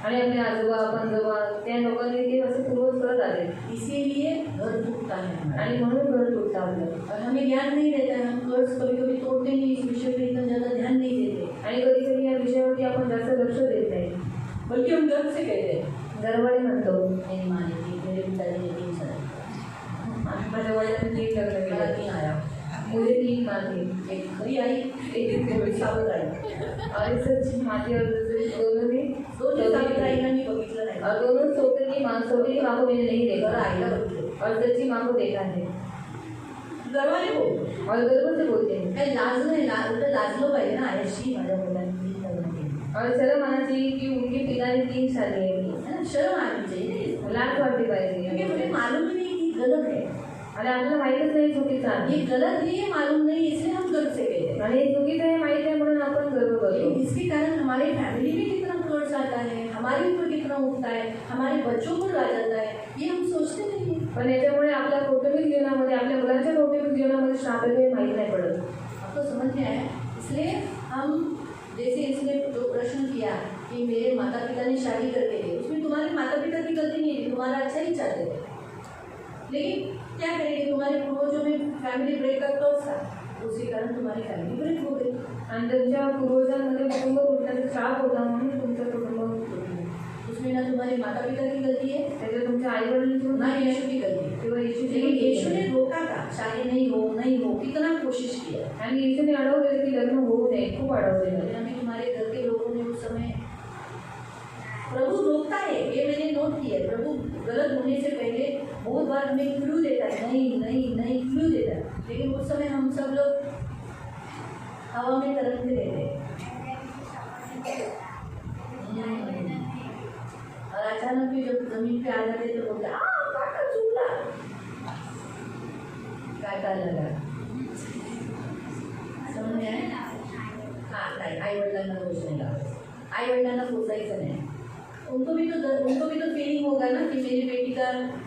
आणि आपले आजोबा पंजोबा त्या लोकांनी ते असे पूर्वज करत आले इसीलिए घर टूटता है हमारा। आणि म्हणून घर तुटतं आपलं. और हमें ज्ञान नहीं रहता है, हम कर्ज कभी कभी तोड़ते नहीं, इस विषय पर इतना ज़्यादा ध्यान नहीं देते, आणि कधी कधी या विषयावरती आपण जास्त लक्ष देत नाही. बल्कि हम गर्व से कहते हैं दरवाडी म्हणतो मेरी माँ ने की, मेरे पिताजी ने 3 साल, माझ्या वडिलांनी 3 लग्न मेरा केलं. 3 आया, मुझे 3 माती. एक खरी आई, एक थोड़ी सावध आई। आणि सच्ची माती और दूसरी दोनों भी दोन्ही सावध आईला मी बघितलं नाही, और दोनों सोते की माँ को मैंने नहीं देखा. बरं आईला बघितलं। और सच्ची माँ को देखा है. गर्वाने बोल, और गर्व से बोलते हैं. काही लाज नाही, उलट लाजलं पाहिजे ना, आयशी माझ्या मुलांनी 3 लग्न केली, और शर्म आना चाहिए कि उनके पिता ने 3 शादी की. है ना? शर्म आनी चाहिए, लाज वाटली क्योंकि पाहिजे. मुझे मालूम ही नहीं कि गलत है, आणि आपल्याला माहीतच नाही चुकीचं आहे. ये गलत है ये मालूम नहीं, इसलिए हम गर्व से कहते हैं। आणि हे चुकीचं आहे माहिती आहे म्हणून आपण गर्व करतो. लेकिन इसके कारण हमारी फैमिली में कितना कर्ज आता है, हमारे ऊपर कितना उठता है, हमारे बच्चों पर आ जाता है, ये हम सोचते नहीं हैं। पण याच्यामुळे आपल्या कौटुंबिक जीवनामध्ये आपल्या मुलांच्या कौटुंबिक जीवनामध्ये श्राप आहे हे माहीत नाही पडत. आपको समझ में आया? इसलिए हम जैसे इसने जो प्रश्न किया कि मेरे माता पिता ने शादी करके दी, उसमें तुम्हारे माता पिता की गलती नहीं थी, तुम्हारा अच्छा ही चाहते थे, लेकिन क्या करेंगे, तुम्हारे पूर्वजों में फैमिली ब्रेकअप कर्ज था, उसी कारण तुम्हारी फैमिली ब्रेक हो गई। आणि त्यांच्या पूर्वजांमध्ये कुटुंब उठण्याचा श्राप होता म्हणून तुमचं कुटुंब तुटलं. उसमें ना तुम्हारे माता पिता की गलती है, त्याच्यात तुमच्या आई वडिलांची ना यीशु की गलती है। किंवा लेकिन येशूची यीशु ने रोका था, शादी नहीं हो, कितना कोशिश किया, आणि येशूने अडवलेलं की लग्न होऊ नये, खूप अडवलेलं. लेकिन अभी तुम्हारे घर के लोगों ने उस समय, प्रभु रोकता है, ये मैंने नोट किया है, प्रभु गलत होने से पहले बहुत बार हमें क्लू देता है, नहीं क्लू देता है, लेकिन उस समय हम सब लोग हवा में तरफते रहते हैं। और अचानक भी जब जमीन पे आ जाते तो बोलते काटा चुकला, काटा लगा, समझ में आया? हाँ नहीं, आई वडिलांना दोष नहीं लावायचा, आई वडिलांना पोचायचं नाही, उनको भी तो फीलिंग होगा ना कि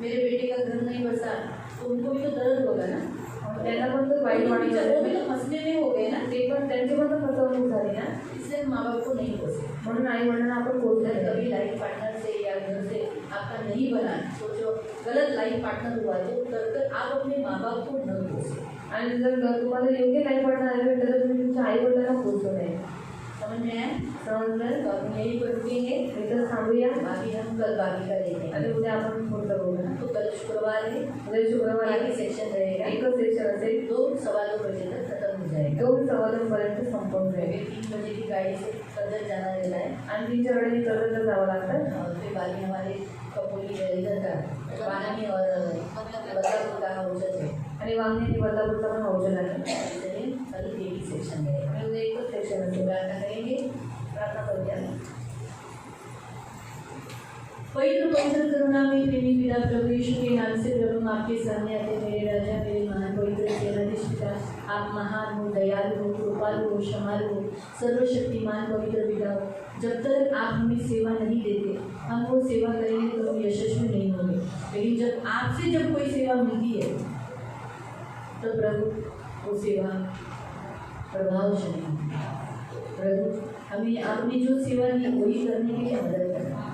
मेरे बेटे का घर नहीं बसा, तो उनको भी तो दर्द होगा ना, त्यांना पण तर वाईट वो वाटलं. भी तो फंसने में हो गए ना, ते पण त्यांची पण तर फसवणूक झाली ना, इसलिए माँ बाप को नहीं पोसे। म्हणून आई वडिलांना आपण अगर पोचलं. कभी लाइफ पार्टनर से या घर से आपका नहीं बना, सोचो गलत लाइफ पार्टनर हुआ तो कर आप अपने माँ बाप को न पोसे। आणि जर तुम्हाला योग्य काही पडणार आहे तर तुम्ही तुमच्या आई वडिलांना पोचू नये. समझ में आया? समजलं? तो हम यही पर रुकेंगे, इथं थांबूया बाकी हम कल बाकी का देखेंगे। आणि उद्या आपण पुढचं बघूया. तो कल शुक्रवार है, उद्या शुक्रवार बाकी सेक्शन रहेगा, एकच सेक्शन असेल. 2-2:15 बजे तक खत्म हो जाएगा। 2-2:15 संपून जाईल. फिर 3 बजे की गाड़ी से कर्जत जाना रहता है, आणि 3च्या वेळेने कर्जतला जावं लागतं. और फिर बाकी हमारे कपोली इधर का वानामी और बदलापुर का हाउस है, आणि वांगी बदलापूरचा पण औषध आहे. इसलिए कल एक ही सेक्शन रहेगा। आणि उद्या एकच सेक्शन असेल. प्रार्थना करेंगे, प्रार्थना करूया. पवित्र करुणामय प्रेमी पिता प्रभु यीशु के नाम से प्रभु हम आपके सामने आते हैं। मेरे राजा, मेरे महान पवित्र सेनाधीश पिता, आप महान हो, दयालु हो, कृपालु हो, क्षमालु हो, सर्वशक्तिमान पवित्र पिता हो। जब तक आप हमें सेवा नहीं देते, हम वो सेवा करेंगे तो हम यशस्वी नहीं होंगे, लेकिन जब आपसे जब कोई सेवा मिलती है तो प्रभु वो सेवा प्रभावशाली होती है। प्रभु हमें आपने जो सेवा दी वही करने के लिए मदद करना,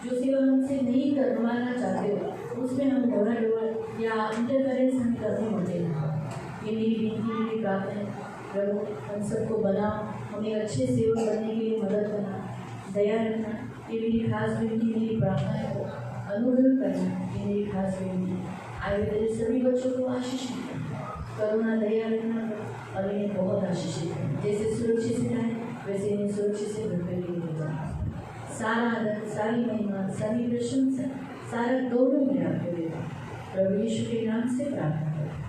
जो सेवा हमसे नहीं करवाना चाहते हो उसमें हम डोरा या इंटरफेरेंस हमें करने मत देना। ये मेरी विनती, मेरी प्रार्थना है प्रभु, हम सबको बनाओ, हमें अच्छे सेवा करने के लिए मदद करना, दया रखना। ये मेरी खास विनती, मेरी प्रार्थना है, अनुग्रह करना, ये मेरी खास विनती। आए तेरे सभी बच्चों को आशीष देना, करुणा दया रखना और इन्हें बहुत आशीषित करना। जैसे सुरक्षित से आए वैसे इन्हें सुरक्षित से घर पर लेके जाना। सारा आदर, सारी महिमा, सारी प्रशंसा, सारा गौरव मैं आपको देता हूँ। प्रभु यीशु के नाम से प्रार्थना करता हूँ।